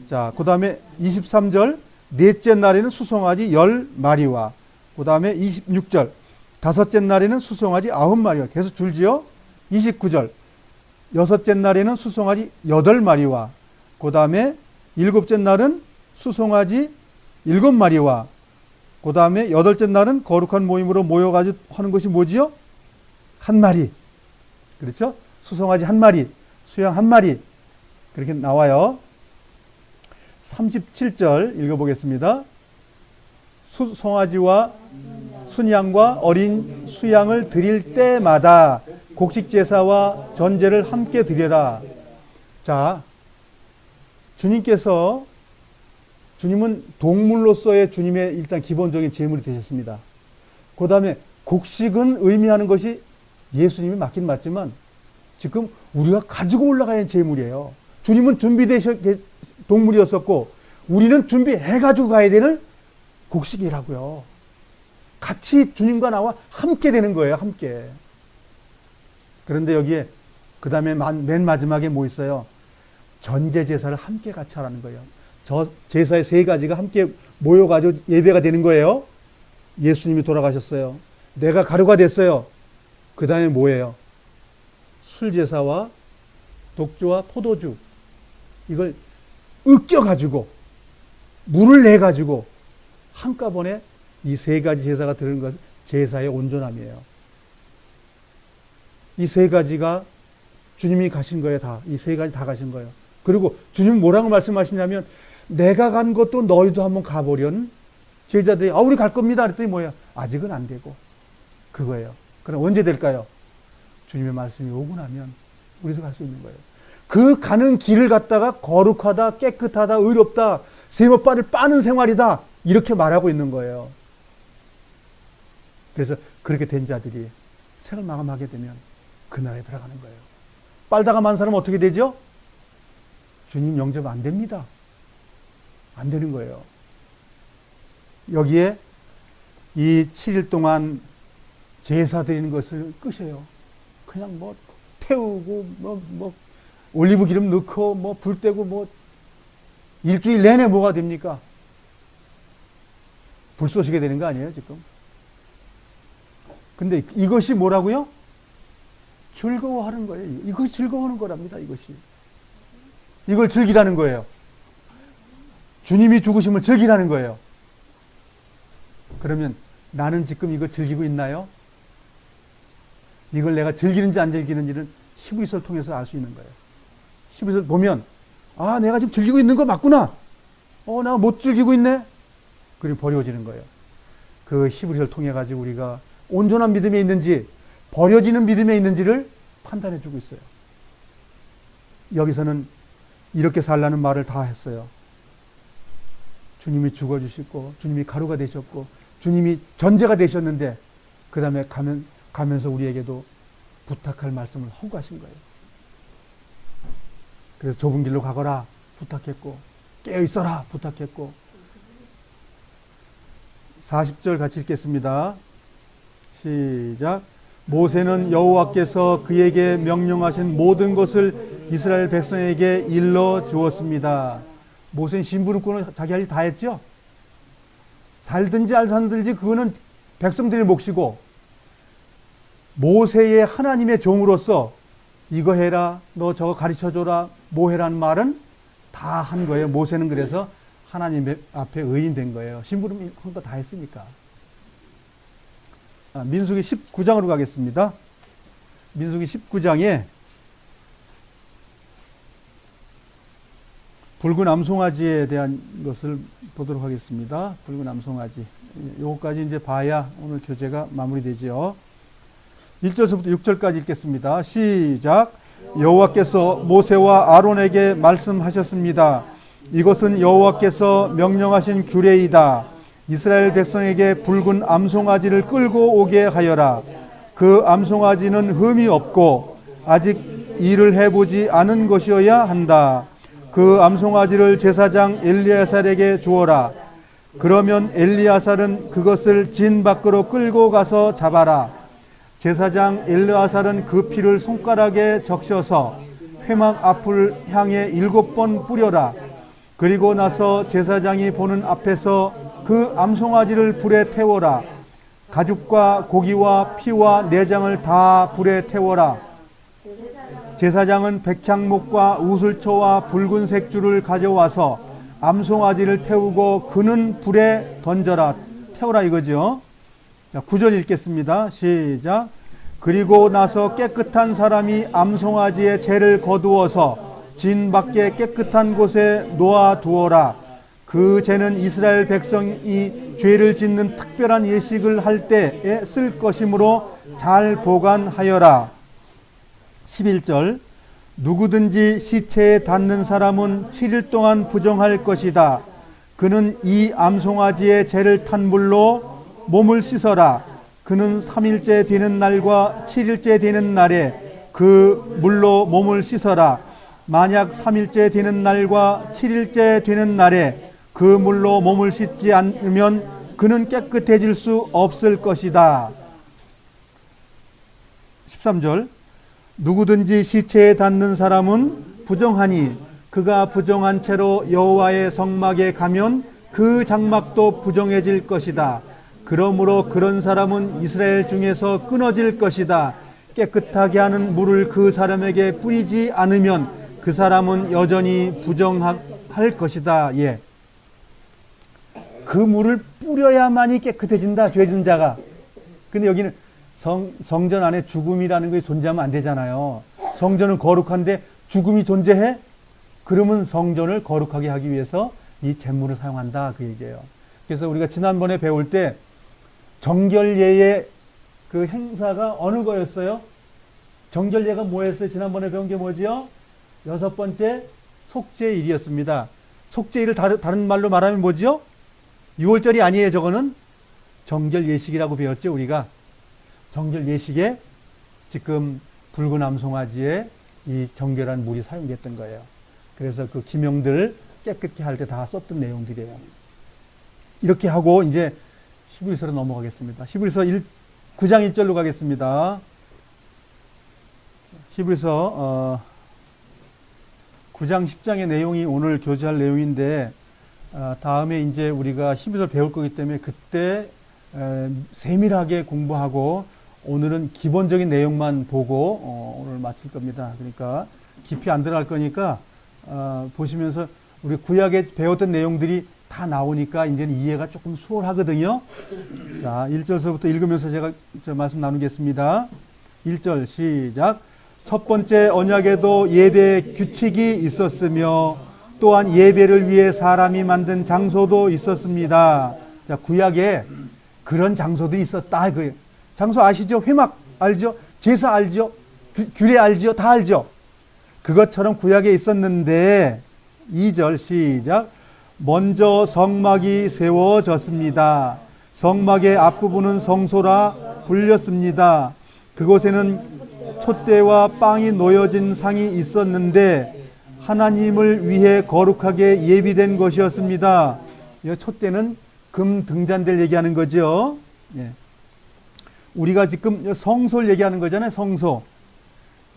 자, 그 다음에 23절. 넷째 날에는 수송아지 10마리와 그 다음에 26절. 다섯째 날에는 수송아지 9마리와 계속 줄지요? 29절. 여섯째 날에는 수송아지 8마리와 그 다음에 일곱째 날은 수송아지 7마리와 그 다음에 여덟째 날은 거룩한 모임으로 모여가지고 하는 것이 뭐지요? 한 마리. 그렇죠? 수송아지 한 마리, 수양 한 마리. 그렇게 나와요. 37절 읽어보겠습니다. 수송아지와 순양과 어린 수양을 드릴 때마다 곡식 제사와 전제를 함께 드려라. 자, 주님은 동물로서의 주님의 일단 기본적인 제물이 되셨습니다. 그 다음에 곡식은 의미하는 것이 예수님이 맞긴 맞지만 지금 우리가 가지고 올라가야 하는 제물이에요. 주님은 준비되신 동물이었었고 우리는 준비해가지고 가야 되는 곡식이라고요. 같이 주님과 나와 함께 되는 거예요. 함께. 그런데 여기에 그 다음에 맨 마지막에 뭐 있어요? 전제 제사를 함께 같이 하라는 거예요. 저 제사의 세 가지가 함께 모여가지고 예배가 되는 거예요. 예수님이 돌아가셨어요. 내가 가루가 됐어요. 그 다음에 뭐예요? 술 제사와 독주와 포도주, 이걸 으껴가지고 물을 내가지고 한꺼번에 이 세 가지 제사가 들은 것은 제사의 온전함이에요. 이 세 가지가 주님이 가신 거예요. 다. 이 세 가지 다 가신 거예요. 그리고 주님 뭐라고 말씀하시냐면, 내가 간 것도 너희도 한번 가보련. 제자들이 우리 갈 겁니다 그랬더니 뭐예요? 아직은 안 되고. 그거예요. 그럼 언제 될까요? 주님의 말씀이 오고 나면 우리도 갈 수 있는 거예요. 그 가는 길을 갖다가 거룩하다, 깨끗하다, 의롭다, 세모발을 빠는 생활이다, 이렇게 말하고 있는 거예요. 그래서 그렇게 된 자들이 생을 마감하게 되면 그 나라에 들어가는 거예요. 빨다가 만 사람은 어떻게 되죠? 주님 영접 안 됩니다. 안 되는 거예요. 여기에 이 7일 동안 제사 드리는 것을 끄셔요. 그냥 뭐 태우고 뭐 올리브 기름 넣고 뭐 불 떼고 일주일 내내 뭐가 됩니까? 불 쏘시게 되는 거 아니에요, 지금? 근데 이것이 뭐라고요? 즐거워하는 거예요. 이것이 즐거워하는 거랍니다, 이것이. 이걸 즐기라는 거예요. 주님이 죽으심을 즐기라는 거예요. 그러면 나는 지금 이거 즐기고 있나요? 이걸 내가 즐기는지 안 즐기는지는 히브리서를 통해서 알 수 있는 거예요. 히브리서를 보면, 내가 지금 즐기고 있는 거 맞구나. 나 못 즐기고 있네. 그리고 버려지는 거예요. 그 히브리서를 통해 가지고 우리가 온전한 믿음에 있는지 버려지는 믿음에 있는지를 판단해 주고 있어요. 여기서는 이렇게 살라는 말을 다 했어요. 주님이 죽어주시고 주님이 가루가 되셨고 주님이 전제가 되셨는데 그 다음에 가면서 우리에게도 부탁할 말씀을 하고 가신 거예요. 그래서 좁은 길로 가거라 부탁했고 깨어있어라 부탁했고 40절 같이 읽겠습니다. 시작. 모세는 여호와께서 그에게 명령하신 모든 것을 이스라엘 백성에게 일러 주었습니다. 모세는 심부름꾼은 자기 할 일 다 했죠. 살든지 안 살든지 그거는 백성들의 몫이고 모세의 하나님의 종으로서 이거 해라, 너 저거 가르쳐줘라, 뭐 해라는 말은 다 한 거예요. 모세는 그래서 하나님 앞에 의인 된 거예요. 심부름 한 거 다 했으니까. 민수기 19장으로 가겠습니다. 민수기 19장에 붉은 암송아지에 대한 것을 보도록 하겠습니다. 붉은 암송아지. 요거까지 이제 봐야 오늘 교재가 마무리되죠. 1절부터 6절까지 읽겠습니다. 시작. 여호와께서 모세와 아론에게 말씀하셨습니다. 이것은 여호와께서 명령하신 규례이다. 이스라엘 백성에게 붉은 암송아지를 끌고 오게 하여라. 그 암송아지는 흠이 없고 아직 일을 해보지 않은 것이어야 한다. 그 암송아지를 제사장 엘리아살에게 주어라. 그러면 엘리아살은 그것을 진 밖으로 끌고 가서 잡아라. 제사장 엘리아살은 그 피를 손가락에 적셔서 회막 앞을 향해 7번 뿌려라. 그리고 나서 제사장이 보는 앞에서 그 암송아지를 불에 태워라. 가죽과 고기와 피와 내장을 다 불에 태워라. 제사장은 백향목과 우슬초와 붉은색 줄을 가져와서 암송아지를 태우고 그는 불에 던져라. 태워라 이거죠. 자, 9절 읽겠습니다. 시작. 그리고 나서 깨끗한 사람이 암송아지의 죄를 거두어서 진 밖에 깨끗한 곳에 놓아 두어라. 그 죄는 이스라엘 백성이 죄를 짓는 특별한 예식을 할 때에 쓸 것이므로 잘 보관하여라. 11절. 누구든지 시체에 닿는 사람은 7일 동안 부정할 것이다. 그는 이 암송아지의 죄를 탄 물로 몸을 씻어라. 그는 3일째 되는 날과 7일째 되는 날에 그 물로 몸을 씻어라. 만약 3일째 되는 날과 7일째 되는 날에 그 물로 몸을 씻지 않으면 그는 깨끗해질 수 없을 것이다. 13절 누구든지 시체에 닿는 사람은 부정하니 그가 부정한 채로 여호와의 성막에 가면 그 장막도 부정해질 것이다. 그러므로 그런 사람은 이스라엘 중에서 끊어질 것이다. 깨끗하게 하는 물을 그 사람에게 뿌리지 않으면 그 사람은 여전히 부정할 것이다. 예. 그 물을 뿌려야만이 깨끗해진다. 죄진 자가. 근데 여기는 성전 안에 죽음이라는 것이 존재하면 안 되잖아요. 성전은 거룩한데 죽음이 존재해? 그러면 성전을 거룩하게 하기 위해서 이 잿물을 사용한다. 그 얘기예요. 그래서 우리가 지난번에 배울 때 정결예의 그 행사가 어느 거였어요? 정결예가 뭐였어요? 지난번에 배운 게 뭐지요? 6번째 속죄일이었습니다. 속죄일을 다른 말로 말하면 뭐지요? 6월절이 아니에요. 저거는 정결예식이라고 배웠죠. 우리가 정결예식에 지금 붉은 암송아지에 이 정결한 물이 사용됐던 거예요. 그래서 그 기명들 깨끗게 할 때 다 썼던 내용들이에요. 이렇게 하고 이제 히브리서로 넘어가겠습니다. 히브리서 9장 1절로 가겠습니다. 히브리서 9장 10장의 내용이 오늘 교제할 내용인데 다음에 이제 우리가 히브리서 배울 거기 때문에 그때 세밀하게 공부하고 오늘은 기본적인 내용만 보고 오늘 마칠 겁니다. 그러니까 깊이 안 들어갈 거니까 보시면서 우리 구약에 배웠던 내용들이 다 나오니까 이제는 이해가 조금 수월하거든요. 자, 1절서부터 읽으면서 제가 말씀 나누겠습니다. 1절 시작. 첫 번째 언약에도 예배 규칙이 있었으며 또한 예배를 위해 사람이 만든 장소도 있었습니다. 자, 구약에 그런 장소들이 있었다. 그 장소 아시죠? 회막 알죠? 제사 알죠? 규례 알죠? 다 알죠? 그것처럼 구약에 있었는데 2절 시작. 먼저 성막이 세워졌습니다. 성막의 앞부분은 성소라 불렸습니다. 그곳에는 촛대와 빵이 놓여진 상이 있었는데 하나님을 위해 거룩하게 예비된 것이었습니다. 이 촛대는 금 등잔대를 얘기하는 거죠. 예. 우리가 지금 성소를 얘기하는 거잖아요. 성소.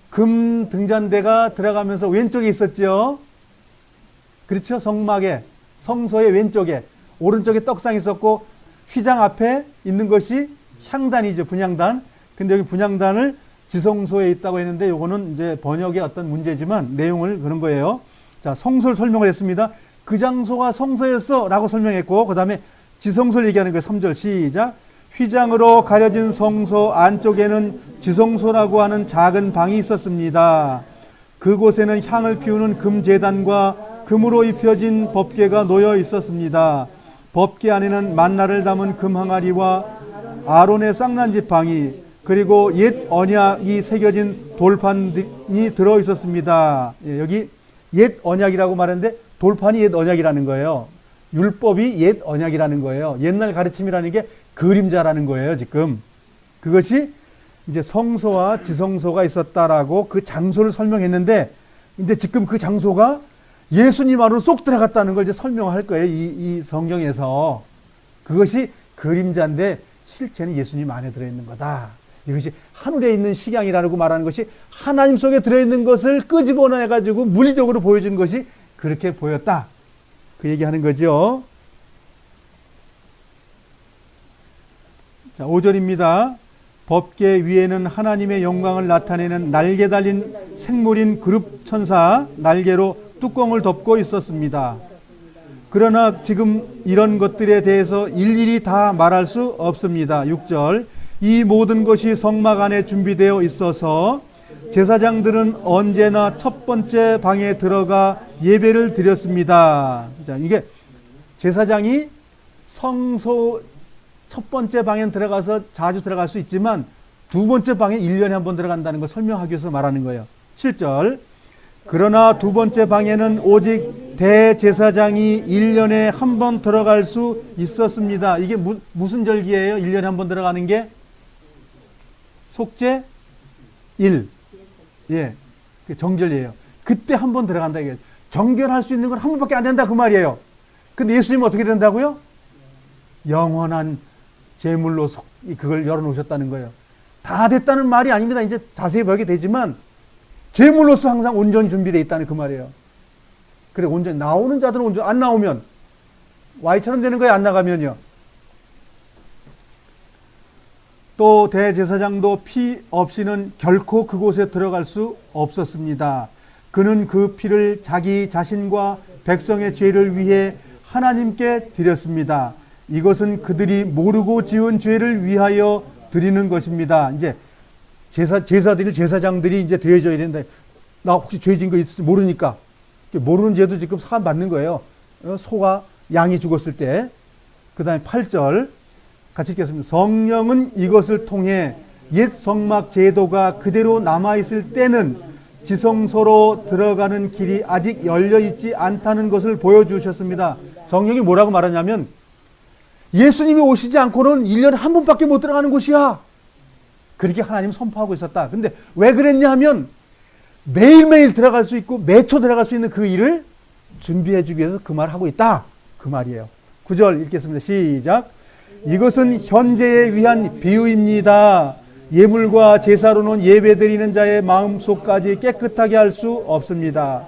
금 등잔대가 들어가면서 왼쪽에 있었죠. 그렇죠. 성막에, 성소의 왼쪽에, 오른쪽에 떡상이 있었고 휘장 앞에 있는 것이 향단이죠. 분향단. 근데 여기 분향단을 지성소에 있다고 했는데 요거는 이제 번역의 어떤 문제지만 내용을 그런 거예요. 자, 성소를 설명을 했습니다. 그 장소가 성소였어 라고 설명했고 그 다음에 지성소를 얘기하는 거예요. 3절 시작. 휘장으로 가려진 성소 안쪽에는 지성소라고 하는 작은 방이 있었습니다. 그곳에는 향을 피우는 금제단과 금으로 입혀진 법궤가 놓여 있었습니다. 법궤 안에는 만나를 담은 금항아리와 아론의 쌍난지팡이 그리고 옛 언약이 새겨진 돌판이 들어 있었습니다. 예, 여기 옛 언약이라고 말하는데 돌판이 옛 언약이라는 거예요. 율법이 옛 언약이라는 거예요. 옛날 가르침이라는 게 그림자라는 거예요. 지금 그것이 이제 성소와 지성소가 있었다라고 그 장소를 설명했는데, 근데 지금 그 장소가 예수님 안으로 쏙 들어갔다는 걸 이제 설명할 거예요. 이 성경에서. 그것이 그림자인데 실체는 예수님 안에 들어있는 거다. 이것이 하늘에 있는 식양이라고 말하는 것이 하나님 속에 들어있는 것을 끄집어내가지고 물리적으로 보여주는 것이 그렇게 보였다. 그 얘기하는 거죠. 자, 5절입니다. 법궤 위에는 하나님의 영광을 나타내는 날개 달린 생물인 그룹 천사 날개로 뚜껑을 덮고 있었습니다. 그러나 지금 이런 것들에 대해서 일일이 다 말할 수 없습니다. 6절. 이 모든 것이 성막 안에 준비되어 있어서 제사장들은 언제나 첫 번째 방에 들어가 예배를 드렸습니다. 자, 이게 제사장이 성소 첫 번째 방에 들어가서 자주 들어갈 수 있지만 두 번째 방에 1년에 한 번 들어간다는 걸 설명하기 위해서 말하는 거예요. 7절. 그러나 두 번째 방에는 오직 대제사장이 1년에 한 번 들어갈 수 있었습니다. 이게 무슨 절기예요? 1년에 한 번 들어가는 게? 속죄 1. 예. 정절이에요. 그때 한 번 들어간다 이게. 정결할 수 있는 건 한 번밖에 안 된다 그 말이에요. 근데 예수님은 어떻게 된다고요? 영원한 제물로 그걸 열어놓으셨다는 거예요. 다 됐다는 말이 아닙니다. 이제 자세히 보게 되지만 제물로서 항상 온전히 준비되어 있다는 그 말이에요. 그래, 온전히 나오는 자들은 온전히, 안 나오면 Y처럼 되는 거예요. 안 나가면요. 또 대제사장도 피 없이는 결코 그곳에 들어갈 수 없었습니다. 그는 그 피를 자기 자신과 백성의 죄를 위해 하나님께 드렸습니다. 이것은 그들이 모르고 지은 죄를 위하여 드리는 것입니다. 이제 제사장들이 이제 드려져야 되는데, 나 혹시 죄 지은 거 있을지 모르니까, 모르는 죄도 지금 사함 받는 거예요. 소가 양이 죽었을 때. 그 다음에 8절 같이 읽겠습니다. 성령은 이것을 통해 옛 성막 제도가 그대로 남아있을 때는 지성소로 들어가는 길이 아직 열려있지 않다는 것을 보여주셨습니다. 성령이 뭐라고 말하냐면, 예수님이 오시지 않고는 1년에 한 번밖에 못 들어가는 곳이야. 그렇게 하나님 선포하고 있었다. 근데 왜 그랬냐 하면, 매일매일 들어갈 수 있고 매초 들어갈 수 있는 그 일을 준비해 주기 위해서 그 말을 하고 있다. 그 말이에요. 9절 읽겠습니다. 시작. 이것은 현재에 위한 비유입니다. 예물과 제사로는 예배드리는 자의 마음속까지 깨끗하게 할 수 없습니다.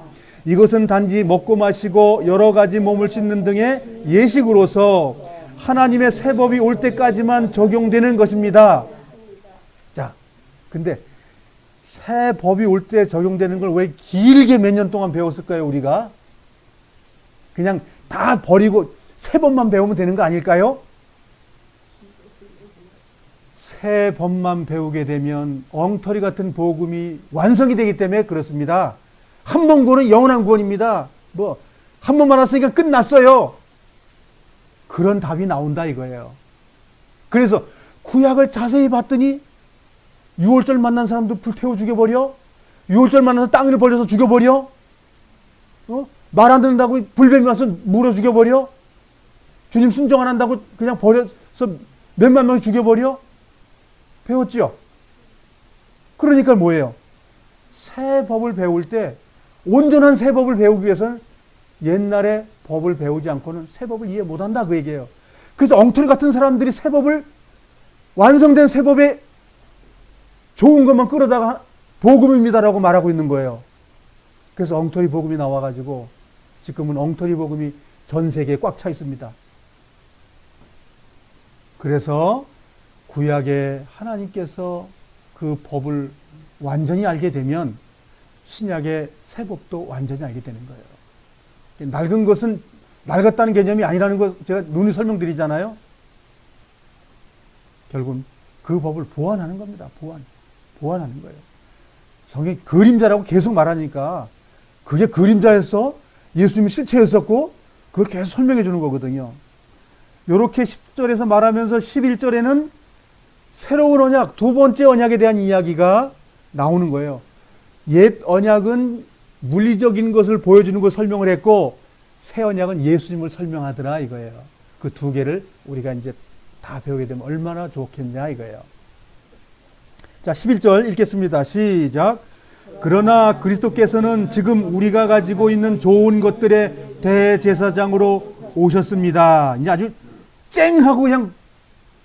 이것은 단지 먹고 마시고 여러 가지 몸을 씻는 등의 예식으로서 하나님의 새 법이 올 때까지만 적용되는 것입니다. 자, 근데 새 법이 올 때 적용되는 걸 왜 길게 몇 년 동안 배웠을까요, 우리가? 그냥 다 버리고 새 법만 배우면 되는 거 아닐까요? 새 법만 배우게 되면 엉터리 같은 복음이 완성이 되기 때문에 그렇습니다. 한 번 구원은 영원한 구원입니다. 한 번 만났으니까 끝났어요. 그런 답이 나온다 이거예요. 그래서 구약을 자세히 봤더니 6월절 만난 사람도 불태워 죽여버려? 6월절 만나서 땅을 벌려서 죽여버려? 말 안 듣는다고 불뱀이 와서 물어 죽여버려? 주님 순종 안 한다고 그냥 버려서 몇만 명 죽여버려? 배웠죠? 그러니까 뭐예요? 새 법을 배울 때 온전한 새 법을 배우기 위해서는 옛날의 법을 배우지 않고는 새 법을 이해 못한다 그 얘기예요. 그래서 엉터리 같은 사람들이 새 법을, 완성된 새 법에 좋은 것만 끌어다가 복음입니다라고 말하고 있는 거예요. 그래서 엉터리 복음이 나와가지고 지금은 엉터리 복음이 전 세계에 꽉 차 있습니다. 그래서 구약에 하나님께서 그 법을 완전히 알게 되면 신약의 새 법도 완전히 알게 되는 거예요. 낡은 것은 낡았다는 개념이 아니라는 거 제가 누누이 설명드리잖아요. 결국은 그 법을 보완하는 겁니다. 보완하는 거예요. 성경 그림자라고 계속 말하니까 그게 그림자였어? 예수님이 실체였었고 그걸 계속 설명해 주는 거거든요. 이렇게 10절에서 말하면서 11절에는 새로운 언약, 두 번째 언약에 대한 이야기가 나오는 거예요. 옛 언약은 물리적인 것을 보여주는 걸 설명을 했고 새 언약은 예수님을 설명하더라 이거예요. 그 두 개를 우리가 이제 다 배우게 되면 얼마나 좋겠냐 이거예요. 자, 11절 읽겠습니다. 시작. 그러나 그리스도께서는 지금 우리가 가지고 있는 좋은 것들의 대제사장으로 오셨습니다. 이제 아주 쨍하고 그냥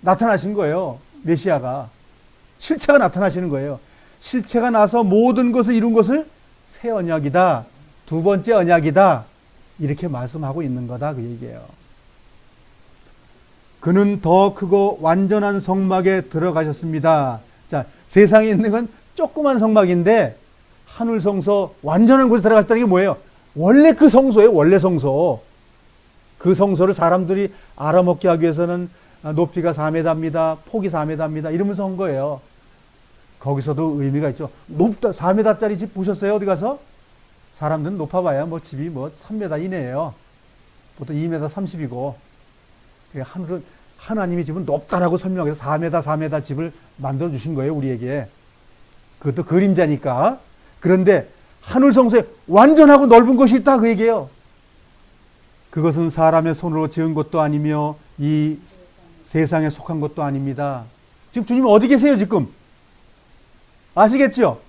나타나신 거예요. 메시아가. 실체가 나타나시는 거예요. 실체가 나서 모든 것을 이룬 것을 새 언약이다. 두 번째 언약이다. 이렇게 말씀하고 있는 거다. 그 얘기예요. 그는 더 크고 완전한 성막에 들어가셨습니다. 자, 세상에 있는 건 조그만 성막인데 하늘 성소 완전한 곳에 들어갔다는 게 뭐예요? 원래 그 성소예요. 원래 성소. 그 성소를 사람들이 알아먹게 하기 위해서는 높이가 4m입니다. 폭이 4m입니다. 이러면서 한 거예요. 거기서도 의미가 있죠. 높다. 4m짜리 집 보셨어요? 어디 가서? 사람들은 높아봐야 집이 3m 이내예요. 보통 2m 30이고. 하늘은 하나님의 집은 높다라고 설명해서 4m 집을 만들어 주신 거예요, 우리에게. 그것도 그림자니까. 그런데 하늘 성소에 완전하고 넓은 것이 있다 그 얘기예요. 그것은 사람의 손으로 지은 것도 아니며 이 세상에 속한 것도 아닙니다. 지금 주님 어디 계세요, 지금? 아시겠죠?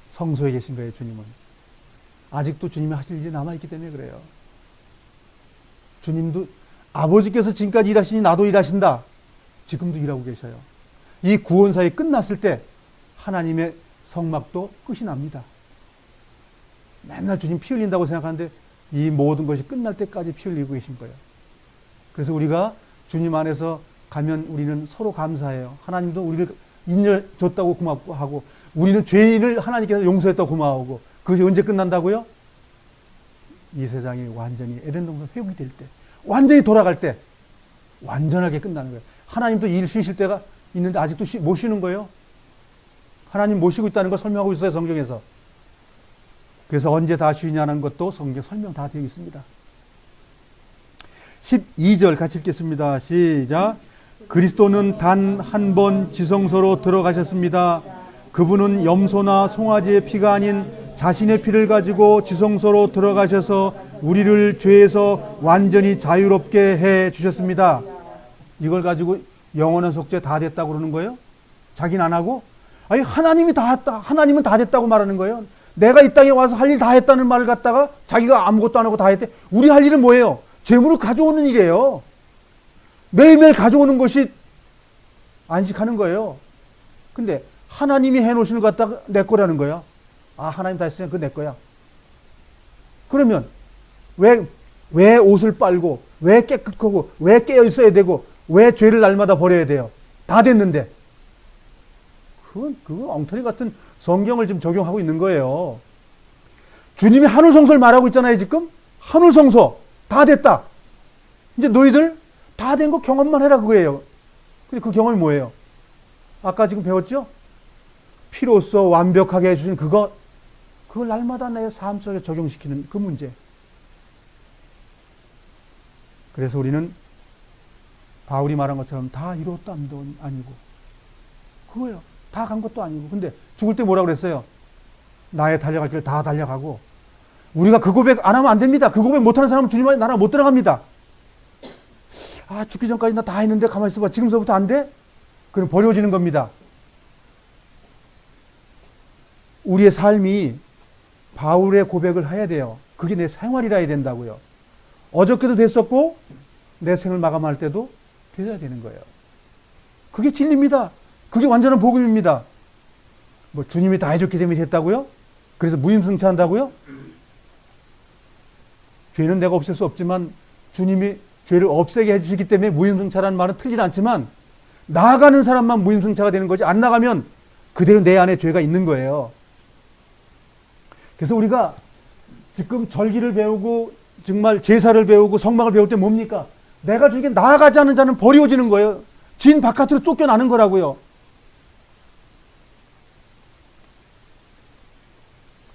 성소에 계신 거예요, 주님은. 아직도 주님이 하실 일이 남아있기 때문에 그래요. 주님도 아버지께서 지금까지 일하시니 나도 일하신다. 지금도 일하고 계셔요. 이 구원사역이 끝났을 때 하나님의 성막도 끝이 납니다. 맨날 주님 피 흘린다고 생각하는데 이 모든 것이 끝날 때까지 피 흘리고 계신 거예요. 그래서 우리가 주님 안에서 가면 우리는 서로 감사해요. 하나님도 우리를 인내줬다고 고맙고 하고, 우리는 죄인을 하나님께서 용서했다고 고마워하고. 그것이 언제 끝난다고요? 이 세상이 완전히 에덴 동산 회복이 될 때, 완전히 돌아갈 때 완전하게 끝나는 거예요. 하나님도 일 쉬실 때가 있는데 아직도 못 쉬는 거예요. 하나님 못 쉬고 있다는 걸 설명하고 있어요, 성경에서. 그래서 언제 다 쉬냐는 것도 성경 설명 다 되어 있습니다. 12절 같이 읽겠습니다. 시작. 그리스도는 단 한 번 지성소로 들어가셨습니다. 그분은 염소나 송아지의 피가 아닌 자신의 피를 가지고 지성소로 들어가셔서 우리를 죄에서 완전히 자유롭게 해 주셨습니다. 이걸 가지고 영원한 속죄 다 됐다고 그러는 거예요? 자기는 안 하고? 아니, 하나님은 다 됐다고 말하는 거예요. 내가 이 땅에 와서 할 일 다 했다는 말을 갖다가 자기가 아무것도 안 하고 다 했대. 우리 할 일은 뭐예요? 재물을 가져오는 일이에요. 매일매일 가져오는 것이 안식하는 거예요. 근데 하나님이 해놓으신 것 갖다가 내 거라는 거야. 아, 하나님 다 했으니까 그거 내 거야. 그러면 왜 옷을 빨고, 왜 깨끗하고, 왜 깨어 있어야 되고, 왜 죄를 날마다 버려야 돼요? 다 됐는데. 그건 엉터리 같은 성경을 지금 적용하고 있는 거예요. 주님이 하늘성소를 말하고 있잖아요, 지금. 하늘성소 다 됐다. 이제 너희들 다 된 거 경험만 해라, 그거예요. 근데 그 경험이 뭐예요? 아까 지금 배웠죠? 피로써 완벽하게 해주신 그걸 날마다 내 삶 속에 적용시키는 그 문제. 그래서 우리는 바울이 말한 것처럼 다 이뤘다도 아니고, 그거예요. 다 간 것도 아니고. 근데 죽을 때 뭐라고 그랬어요? 나의 달려갈 길 다 달려가고. 우리가 그 고백 안 하면 안 됩니다. 그 고백 못하는 사람은 주님 나라 못 들어갑니다. 아, 죽기 전까지 나 다 했는데 가만히 있어봐. 지금서부터 안 돼? 그럼 버려지는 겁니다. 우리의 삶이 바울의 고백을 해야 돼요. 그게 내 생활이라 해야 된다고요. 어저께도 됐었고 내 생을 마감할 때도 되어야 되는 거예요. 그게 진리입니다. 그게 완전한 복음입니다. 뭐 주님이 다 해줬기 때문에 됐다고요? 그래서 무임승차한다고요? 죄는 내가 없앨 수 없지만 주님이 죄를 없애게 해주시기 때문에 무임승차라는 말은 틀리진 않지만, 나아가는 사람만 무임승차가 되는 거지, 안 나가면 그대로 내 안에 죄가 있는 거예요. 그래서 우리가 지금 절기를 배우고 정말 제사를 배우고 성막을 배울 때 뭡니까? 내가 주에게 나아가지 않는 자는 버려지는 거예요. 진 바깥으로 쫓겨나는 거라고요.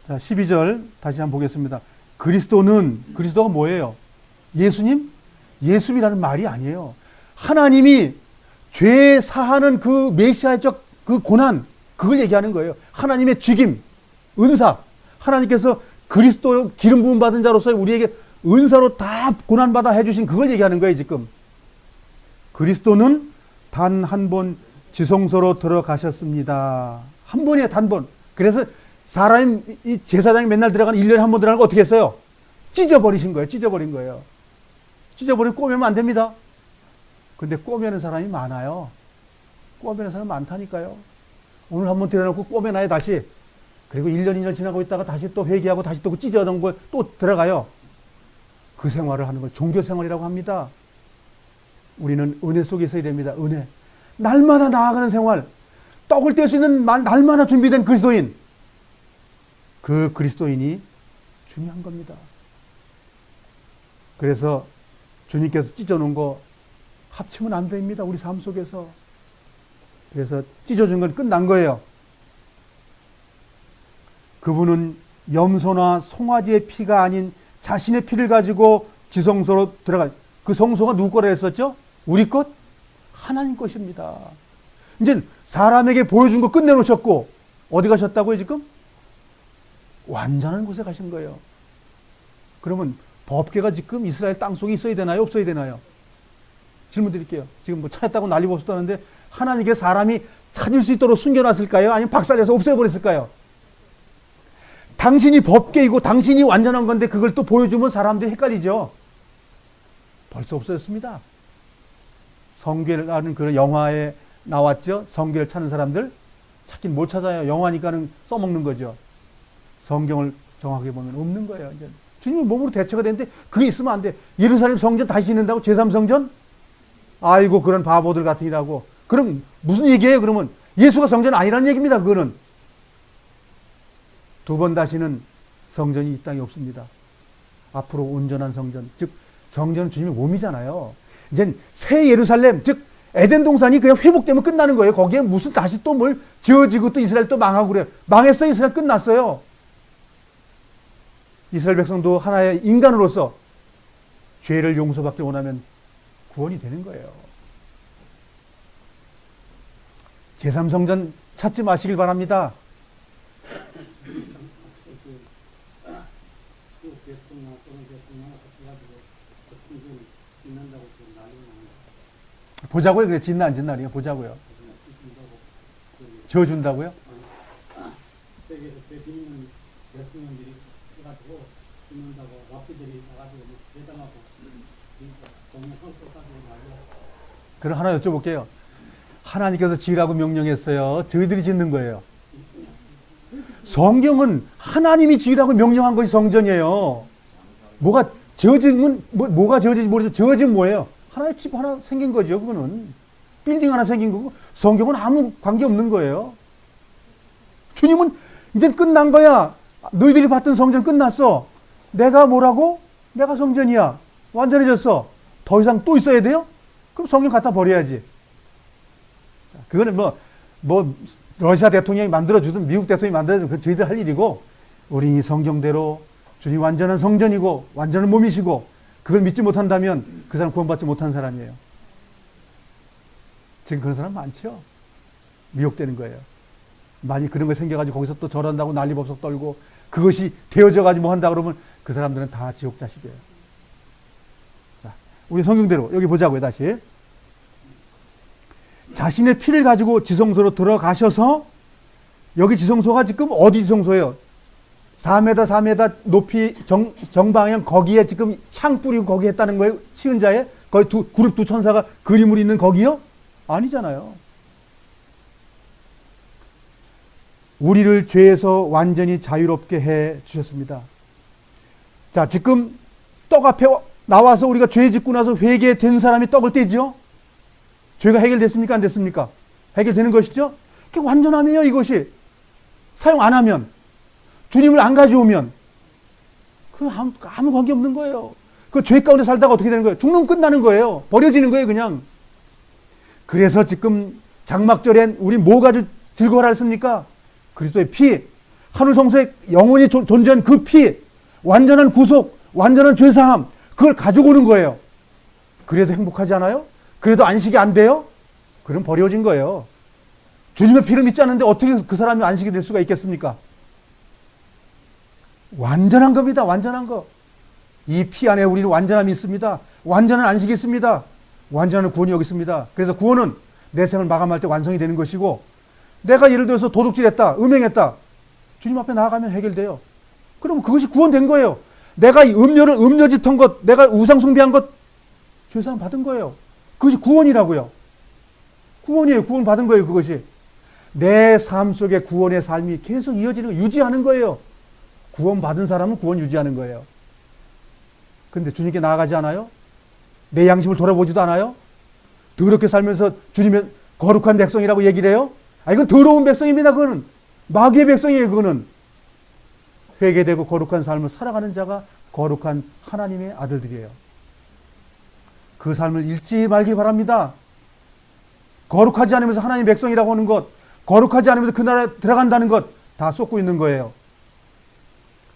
자, 12절 다시 한번 보겠습니다. 그리스도가 뭐예요? 예수님? 예수님이라는 말이 아니에요. 하나님이 죄 사하는 그 메시아적 그 고난, 그걸 얘기하는 거예요. 하나님의 죽임, 은사. 하나님께서 그리스도 기름 부음 받은 자로서 우리에게 은사로 다 고난받아 해주신 그걸 얘기하는 거예요, 지금. 그리스도는 단 한 번 지성소로 들어가셨습니다. 한 번이에요, 단번. 그래서 사람이, 이 제사장이 맨날 들어가는 1년에 한 번 들어가는 거 어떻게 했어요? 찢어버리신 거예요, 찢어버린 거예요. 찢어버리면 꼬매면 안 됩니다. 근데 꼬매는 사람이 많아요. 꼬매는 사람 많다니까요. 오늘 한번 들여놓고 꼬매놔요, 다시. 그리고 1년, 2년 지나고 있다가 다시 또 회개하고 다시 또 찢어놓은 거 또 들어가요. 그 생활을 하는 걸 종교 생활이라고 합니다. 우리는 은혜 속에 있어야 됩니다. 은혜. 날마다 나아가는 생활. 떡을 뗄 수 있는 날마다 준비된 그리스도인. 그 그리스도인이 중요한 겁니다. 그래서 주님께서 찢어놓은 거 합치면 안 됩니다. 우리 삶 속에서. 그래서 찢어준 건 끝난 거예요. 그분은 염소나 송아지의 피가 아닌 자신의 피를 가지고 지성소로 들어가. 그 성소가 누구 거라 했었죠? 우리 것? 하나님 것입니다. 이제 사람에게 보여준 거 끝내놓으셨고 어디 가셨다고요 지금? 완전한 곳에 가신 거예요. 그러면 법궤가 지금 이스라엘 땅속에 있어야 되나요? 없어야 되나요? 질문 드릴게요. 지금 뭐 찾았다고 난리 법석다는데 하나님께 사람이 찾을 수 있도록 숨겨놨을까요? 아니면 박살내서 없애버렸을까요? 당신이 법궤이고 당신이 완전한 건데 그걸 또 보여주면 사람들이 헷갈리죠. 벌써 없어졌습니다. 성괴라는 그런 영화에 나왔죠. 성괴를 찾는 사람들 찾긴 못 찾아요. 영화니까는 써먹는 거죠. 성경을 정확하게 보면 없는 거예요. 이제 주님이 몸으로 대처가 되는데 그게 있으면 안 돼. 예루살렘 성전 다시 짓는다고 제3성전? 아이고 그런 바보들 같으니라고. 그럼 무슨 얘기예요? 그러면 예수가 성전 아니라는 얘기입니다. 그거는 두 번 다시는 성전이 이 땅에 없습니다. 앞으로 온전한 성전, 즉 성전은 주님의 몸이잖아요. 이제 새 예루살렘, 즉 에덴 동산이 그냥 회복되면 끝나는 거예요. 거기에 무슨 다시 또 뭘 지어지고 또 이스라엘 또 망하고 그래요. 망했어요. 이스라엘 끝났어요. 이스라엘 백성도 하나의 인간으로서 죄를 용서받길 원하면 구원이 되는 거예요. 제3성전 찾지 마시길 바랍니다. 보자고요. 그래 짓나 안 짓나 보자고요. 지어준다고요? 세계에서 제일 있는 대통령들이 해가지고 짓는다고 와피들이 가가지고 대담하고 동네 선수 가지고 말이야. 그럼 하나 여쭤볼게요. 하나님께서 지으라고 명령했어요. 저희들이 짓는 거예요. 성경은 하나님이 지으라고 명령한 것이 성전이에요. 뭐가 지어지면 뭐가 지어질지 모르지만 지어지면 뭐예요? 하나의 집 하나 생긴 거죠. 그거는 빌딩 하나 생긴 거고 성경은 아무 관계 없는 거예요. 주님은 이제 끝난 거야. 너희들이 봤던 성전 끝났어. 내가 뭐라고? 내가 성전이야. 완전해졌어. 더 이상 또 있어야 돼요? 그럼 성경 갖다 버려야지. 그거는 뭐 러시아 대통령이 만들어주든 미국 대통령이 만들어주든 그 저희들 할 일이고, 우리 이 성경대로 주님 완전한 성전이고 완전한 몸이시고 그걸 믿지 못한다면 그 사람 구원받지 못한 사람이에요. 지금 그런 사람 많죠. 미혹되는 거예요. 많이 그런 거 생겨가지고 거기서 또 저런다고 난리법석 떨고 그것이 되어져가지고 뭐 한다 그러면 그 사람들은 다 지옥 자식이에요. 자, 우리 성경대로 여기 보자고요. 다시 자신의 피를 가지고 지성소로 들어가셔서, 여기 지성소가 지금 어디 지성소예요? 4m 4m 높이 정방향 거기에 지금 향 뿌리고 거기 했다는 거예요? 시은자에? 거기 그룹 두 천사가 그림을 있는 거기요? 아니잖아요. 우리를 죄에서 완전히 자유롭게 해 주셨습니다. 자, 지금 떡 앞에 나와서 우리가 죄 짓고 나서 회개된 사람이 떡을 떼죠? 죄가 해결됐습니까? 안 됐습니까? 해결되는 것이죠? 그게 완전함이에요, 이것이. 사용 안 하면, 주님을 안 가져오면, 그 아무 관계 없는 거예요. 그 죄 가운데 살다가 어떻게 되는 거예요? 죽는 끝나는 거예요. 버려지는 거예요, 그냥. 그래서 지금 장막절엔 우리 뭐 가지고 즐거워라 했습니까? 그리스도의 피, 하늘 성소에 영원히 존재한 그 피, 완전한 구속, 완전한 죄사함, 그걸 가지고 오는 거예요. 그래도 행복하지 않아요? 그래도 안식이 안 돼요? 그럼 버려진 거예요. 주님의 피를 믿지 않는데 어떻게 그 사람이 안식이 될 수가 있겠습니까? 완전한 겁니다. 완전한 거. 이 피 안에 우리는 완전함이 있습니다. 완전한 안식이 있습니다. 완전한 구원이 여기 있습니다. 그래서 구원은 내 생을 마감할 때 완성이 되는 것이고, 내가 예를 들어서 도둑질했다, 음행했다, 주님 앞에 나아가면 해결돼요. 그럼 그것이 구원된 거예요. 내가 음료짓 한 것, 내가 우상숭배한 것, 죄사함 받은 거예요. 그것이 구원이라고요. 구원이에요. 구원 받은 거예요. 그것이. 내 삶 속에 구원의 삶이 계속 이어지는 거, 유지하는 거예요. 구원 받은 사람은 구원 유지하는 거예요. 근데 주님께 나아가지 않아요? 내 양심을 돌아보지도 않아요? 더럽게 살면서 주님의 거룩한 백성이라고 얘기를 해요? 이건 더러운 백성입니다. 그거는 마귀의 백성이에요. 그거는 회개되고 거룩한 삶을 살아가는 자가 거룩한 하나님의 아들들이에요. 그 삶을 잃지 말기 바랍니다. 거룩하지 않으면서 하나님의 백성이라고 하는 것, 거룩하지 않으면서 그 나라에 들어간다는 것 다 쏟고 있는 거예요.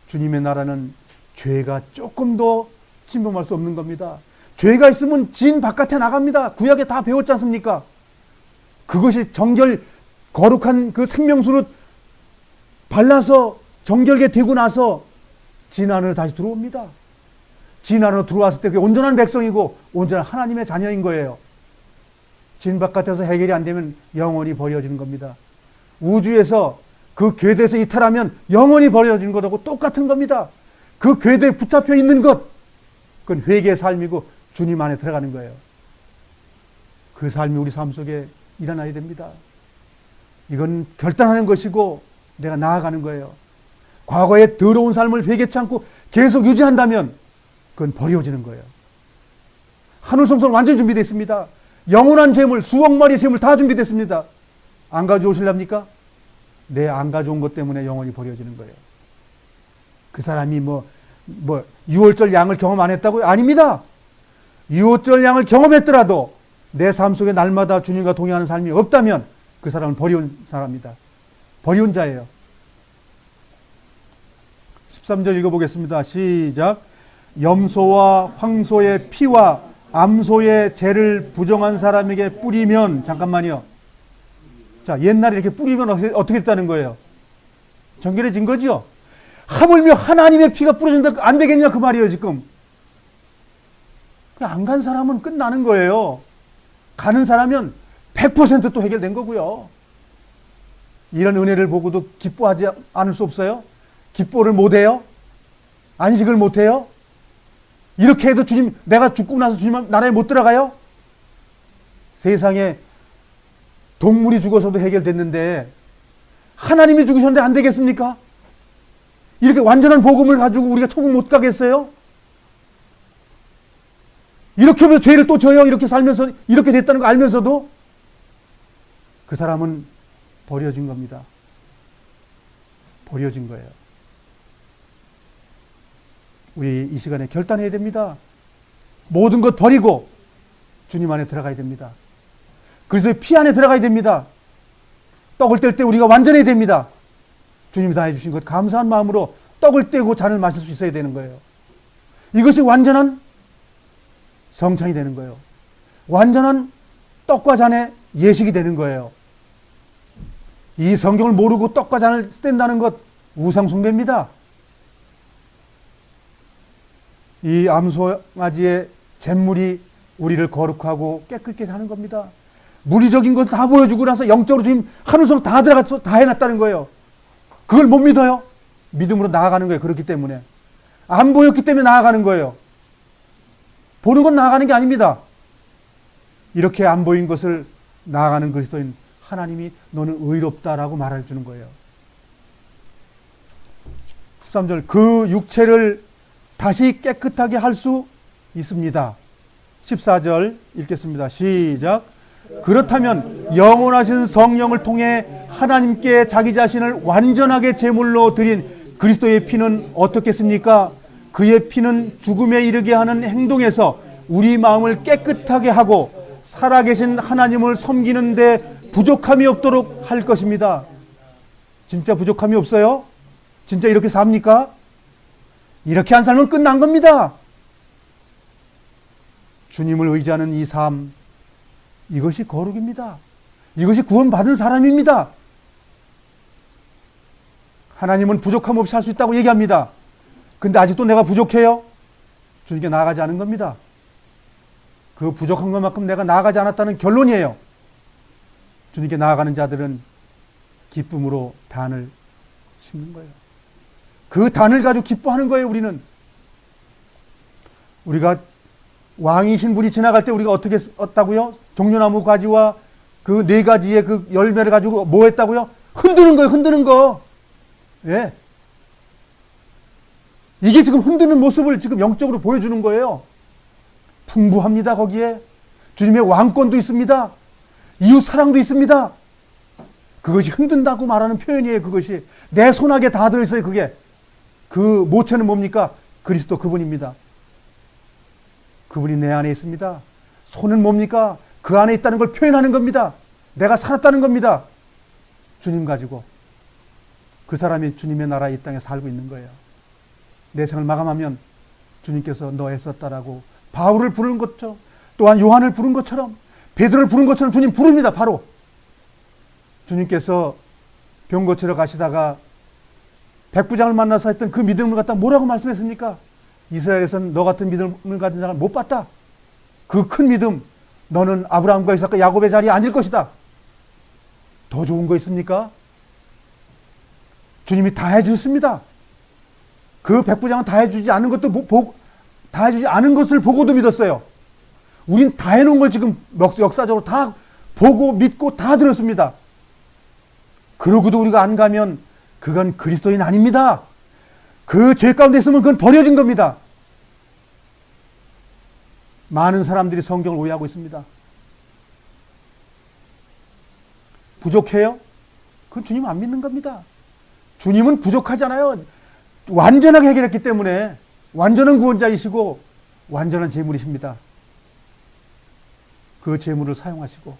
주님의 나라는 죄가 조금도 침범할 수 없는 겁니다. 죄가 있으면 진 바깥에 나갑니다. 구약에 다 배웠지 않습니까? 그것이 정결 거룩한 그 생명수로 발라서 정결게 되고 나서 진 안으로 다시 들어옵니다. 진 안으로 들어왔을 때 그게 온전한 백성이고 온전한 하나님의 자녀인 거예요. 진 바깥에서 해결이 안 되면 영원히 버려지는 겁니다. 우주에서 그 궤도에서 이탈하면 영원히 버려지는 것하고 똑같은 겁니다. 그 궤도에 붙잡혀 있는 것, 그건 회개의 삶이고 주님 안에 들어가는 거예요. 그 삶이 우리 삶 속에 일어나야 됩니다. 이건 결단하는 것이고 내가 나아가는 거예요. 과거의 더러운 삶을 회개치 않고 계속 유지한다면 그건 버려지는 거예요. 하늘 성소는 완전히 준비되어 있습니다. 영원한 재물, 수억 마리의 재물 다 준비됐습니다. 안 가져오실랍니까? 네, 안 가져온 것 때문에 영원히 버려지는 거예요. 그 사람이 유월절 양을 경험 안 했다고요? 아닙니다. 유월절 양을 경험했더라도 내 삶 속에 날마다 주님과 동행하는 삶이 없다면 그 사람은 버려온 사람입니다. 버려온 자예요. 13절 읽어보겠습니다. 시작. 염소와 황소의 피와 암소의 죄를 부정한 사람에게 뿌리면, 잠깐만요. 자, 옛날에 이렇게 뿌리면 어떻게 됐다는 거예요? 정결해진 거죠? 하물며 하나님의 피가 뿌려진다, 안 되겠냐 그 말이에요 지금. 안 간 사람은 끝나는 거예요. 가는 사람은 100% 또 해결된 거고요. 이런 은혜를 보고도 기뻐하지 않을 수 없어요? 기뻐를 못해요? 안식을 못해요? 이렇게 해도 주님, 내가 죽고 나서 주님 나라에 못 들어가요? 세상에 동물이 죽어서도 해결됐는데 하나님이 죽으셨는데 안 되겠습니까? 이렇게 완전한 복음을 가지고 우리가 천국 못 가겠어요? 이렇게 하면서 죄를 또 져요? 이렇게 살면서 이렇게 됐다는 거 알면서도 그 사람은 버려진 겁니다. 버려진 거예요. 우리 이 시간에 결단해야 됩니다. 모든 것 버리고 주님 안에 들어가야 됩니다. 그래서 피 안에 들어가야 됩니다. 떡을 뗄 때 우리가 완전해야 됩니다. 주님이 다 해주신 것 감사한 마음으로 떡을 떼고 잔을 마실 수 있어야 되는 거예요. 이것이 완전한 성찬이 되는 거예요. 완전한 떡과 잔의 예식이 되는 거예요. 이 성경을 모르고 떡과 잔을 뗀다는 것 우상숭배입니다. 이 암송아지의 잿물이 우리를 거룩하고 깨끗게 하는 겁니다. 물리적인 것 다 보여주고 나서 영적으로 지금 하늘성 다 들어가서 다 해놨다는 거예요. 그걸 못 믿어요? 믿음으로 나아가는 거예요. 그렇기 때문에. 안 보였기 때문에 나아가는 거예요. 보는 건 나아가는 게 아닙니다. 이렇게 안 보인 것을 나아가는 그리스도인 하나님이 너는 의롭다라고 말해 주는 거예요. 13절 그 육체를 다시 깨끗하게 할 수 있습니다. 14절 읽겠습니다. 시작. 그렇다면 영원하신 성령을 통해 하나님께 자기 자신을 완전하게 제물로 드린 그리스도의 피는 어떻겠습니까? 그의 피는 죽음에 이르게 하는 행동에서 우리 마음을 깨끗하게 하고 살아계신 하나님을 섬기는데 부족함이 없도록 할 것입니다. 진짜 부족함이 없어요? 진짜 이렇게 삽니까? 이렇게 안 살면 끝난 겁니다. 주님을 의지하는 이 삶, 이것이 거룩입니다. 이것이 구원받은 사람입니다. 하나님은 부족함 없이 할 수 있다고 얘기합니다. 근데 아직도 내가 부족해요? 주님께 나아가지 않은 겁니다. 그 부족한 것만큼 내가 나아가지 않았다는 결론이에요. 주님께 나아가는 자들은 기쁨으로 단을 심는 거예요. 그 단을 가지고 기뻐하는 거예요. 우리가 왕이신 분이 지나갈 때 우리가 어떻게 했다고요? 종려나무 가지와 그 4가지의 그 열매를 가지고 뭐 했다고요? 흔드는 거예요. 흔드는 거. 예. 이게 지금 흔드는 모습을 지금 영적으로 보여주는 거예요. 풍부합니다. 거기에 주님의 왕권도 있습니다. 이웃 사랑도 있습니다. 그것이 흔든다고 말하는 표현이에요. 그것이 내 손안에 다 들어있어요. 그게 그 모체는 뭡니까? 그리스도 그분입니다. 그분이 내 안에 있습니다. 손은 뭡니까? 그 안에 있다는 걸 표현하는 겁니다. 내가 살았다는 겁니다. 주님 가지고 그 사람이 주님의 나라 이 땅에 살고 있는 거예요. 내 생을 마감하면 주님께서 너 애썼다라고 바울을 부르는 것처럼, 또한 요한을 부른 것처럼, 베드로를 부른 것처럼 주님 부릅니다. 바로 주님께서 병 고치러 가시다가 백부장을 만나서 했던 그 믿음을 갖다 뭐라고 말씀했습니까? 이스라엘에서는 너 같은 믿음을 가진 사람을 못 봤다. 그 큰 믿음, 너는 아브라함과 이삭과 야곱의 자리에 앉을 것이다. 더 좋은 거 있습니까? 주님이 다 해주셨습니다. 그 백부장은 다 해주지 않은 것도 다 해주지 않은 것을 보고도 믿었어요. 우린 다 해놓은 걸 지금 역사적으로 다 보고 믿고 다 들었습니다. 그러고도 우리가 안 가면 그건 그리스도인 아닙니다. 그 죄 가운데 있으면 그건 버려진 겁니다. 많은 사람들이 성경을 오해하고 있습니다. 부족해요? 그건 주님 안 믿는 겁니다. 주님은 부족하잖아요. 완전하게 해결했기 때문에 완전한 구원자이시고 완전한 제물이십니다. 그 제물을 사용하시고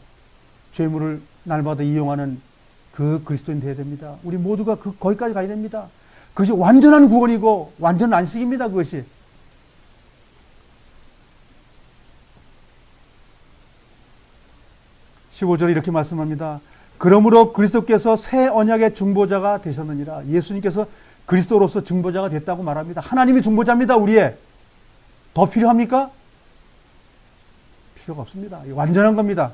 제물을 날마다 이용하는 그 그리스도인 되어야 됩니다. 우리 모두가 거기까지 가야 됩니다. 그것이 완전한 구원이고 완전한 안식입니다. 그것이. (15절에) 이렇게 말씀합니다. 그러므로 그리스도께서 새 언약의 중보자가 되셨느니라. 예수님께서 그리스도로서 중보자가 됐다고 말합니다. 하나님이 중보자입니다. 우리의. 더 필요합니까? 필요가 없습니다. 완전한 겁니다.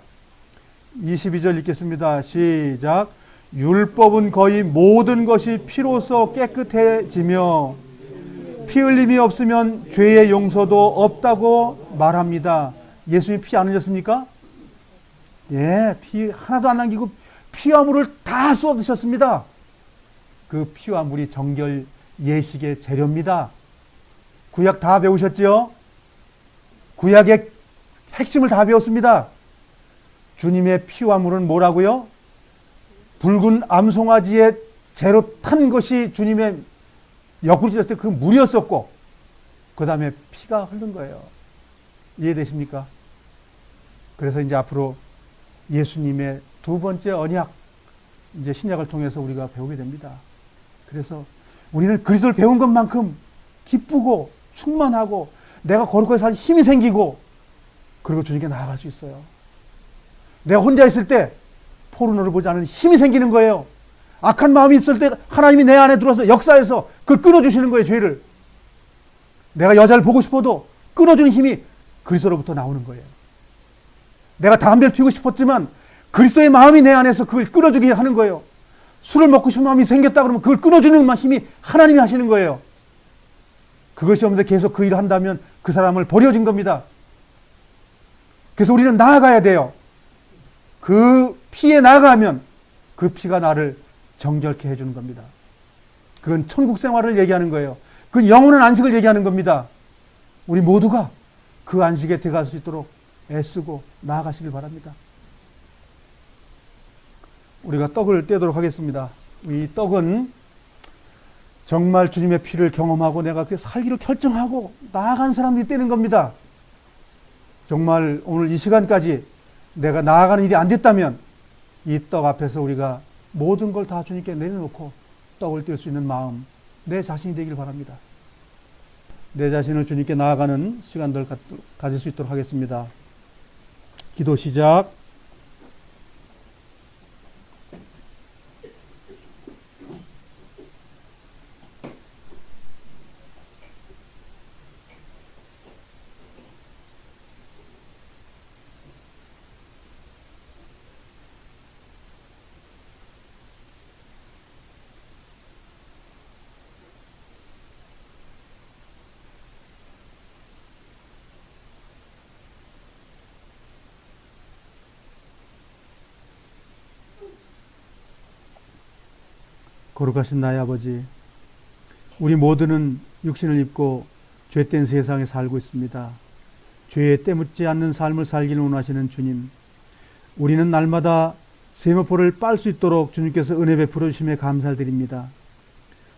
22절 읽겠습니다. 시작. 율법은 거의 모든 것이 피로써 깨끗해지며 피 흘림이 없으면 죄의 용서도 없다고 말합니다. 예수님 피 안 흘렸습니까? 예, 피 하나도 안 남기고 피와 물을 다 쏟으셨습니다. 그 피와 물이 정결 예식의 재료입니다. 구약 다 배우셨지요? 구약의 핵심을 다 배웠습니다. 주님의 피와 물은 뭐라고요? 붉은 암송아지의 재로 탄 것이 주님의 옆구리 찢었을 때 그 물이었었고 그 다음에 피가 흐른 거예요. 이해되십니까? 그래서 이제 앞으로 예수님의 두 번째 언약, 이제 신약을 통해서 우리가 배우게 됩니다. 그래서 우리는 그리스도를 배운 것만큼 기쁘고 충만하고 내가 거룩하게 살 힘이 생기고 그리고 주님께 나아갈 수 있어요. 내가 혼자 있을 때 포르노를 보지 않는 힘이 생기는 거예요. 악한 마음이 있을 때 하나님이 내 안에 들어와서 역사에서 그걸 끊어주시는 거예요. 죄를. 내가 여자를 보고 싶어도 끊어주는 힘이 그리스도로부터 나오는 거예요. 내가 담배를 피우고 싶었지만 그리스도의 마음이 내 안에서 그걸 끊어주게 하는 거예요. 술을 먹고 싶은 마음이 생겼다 그러면 그걸 끊어주는 힘이 하나님이 하시는 거예요. 그것이 없는데 계속 그 일을 한다면 그 사람을 버려진 겁니다. 그래서 우리는 나아가야 돼요. 그 피에 나아가면 그 피가 나를 정결케 해주는 겁니다. 그건 천국 생활을 얘기하는 거예요. 그건 영원한 안식을 얘기하는 겁니다. 우리 모두가 그 안식에 들어갈 수 있도록 애쓰고 나아가시길 바랍니다. 우리가 떡을 떼도록 하겠습니다. 이 떡은 정말 주님의 피를 경험하고 내가 그 살기로 결정하고 나아간 사람들이 떼는 겁니다. 정말 오늘 이 시간까지 내가 나아가는 일이 안 됐다면 이 떡 앞에서 우리가 모든 걸 다 주님께 내려놓고 떡을 뗄 수 있는 마음, 내 자신이 되길 바랍니다. 내 자신을 주님께 나아가는 시간들 가질 수 있도록 하겠습니다. 기도 시작. 거룩하신 나의 아버지, 우리 모두는 육신을 입고 죄된 세상에 살고 있습니다. 죄에 때묻지 않는 삶을 살기를 원하시는 주님, 우리는 날마다 세마포를 빨 수 있도록 주님께서 은혜 베풀어 주심에 감사드립니다.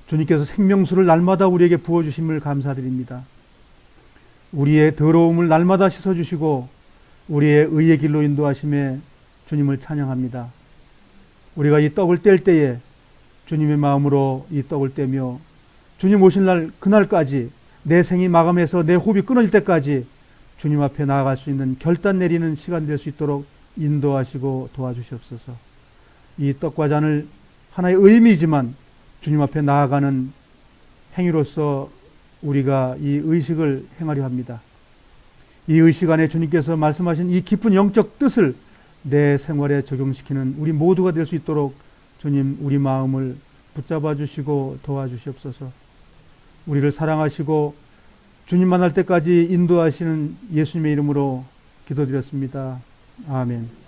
주님께서 생명수를 날마다 우리에게 부어주심을 감사드립니다. 우리의 더러움을 날마다 씻어주시고 우리의 의의 길로 인도하심에 주님을 찬양합니다. 우리가 이 떡을 뗄 때에 주님의 마음으로 이 떡을 떼며 주님 오실 날 그날까지 내 생이 마감해서 내 호흡이 끊어질 때까지 주님 앞에 나아갈 수 있는 결단 내리는 시간 될 수 있도록 인도하시고 도와주시옵소서. 이 떡과 잔을 하나의 의미이지만 주님 앞에 나아가는 행위로서 우리가 이 의식을 행하려 합니다. 이 의식 안에 주님께서 말씀하신 이 깊은 영적 뜻을 내 생활에 적용시키는 우리 모두가 될 수 있도록 주님 우리 마음을 붙잡아 주시고 도와주시옵소서. 우리를 사랑하시고 주님 만날 때까지 인도하시는 예수님의 이름으로 기도드렸습니다. 아멘.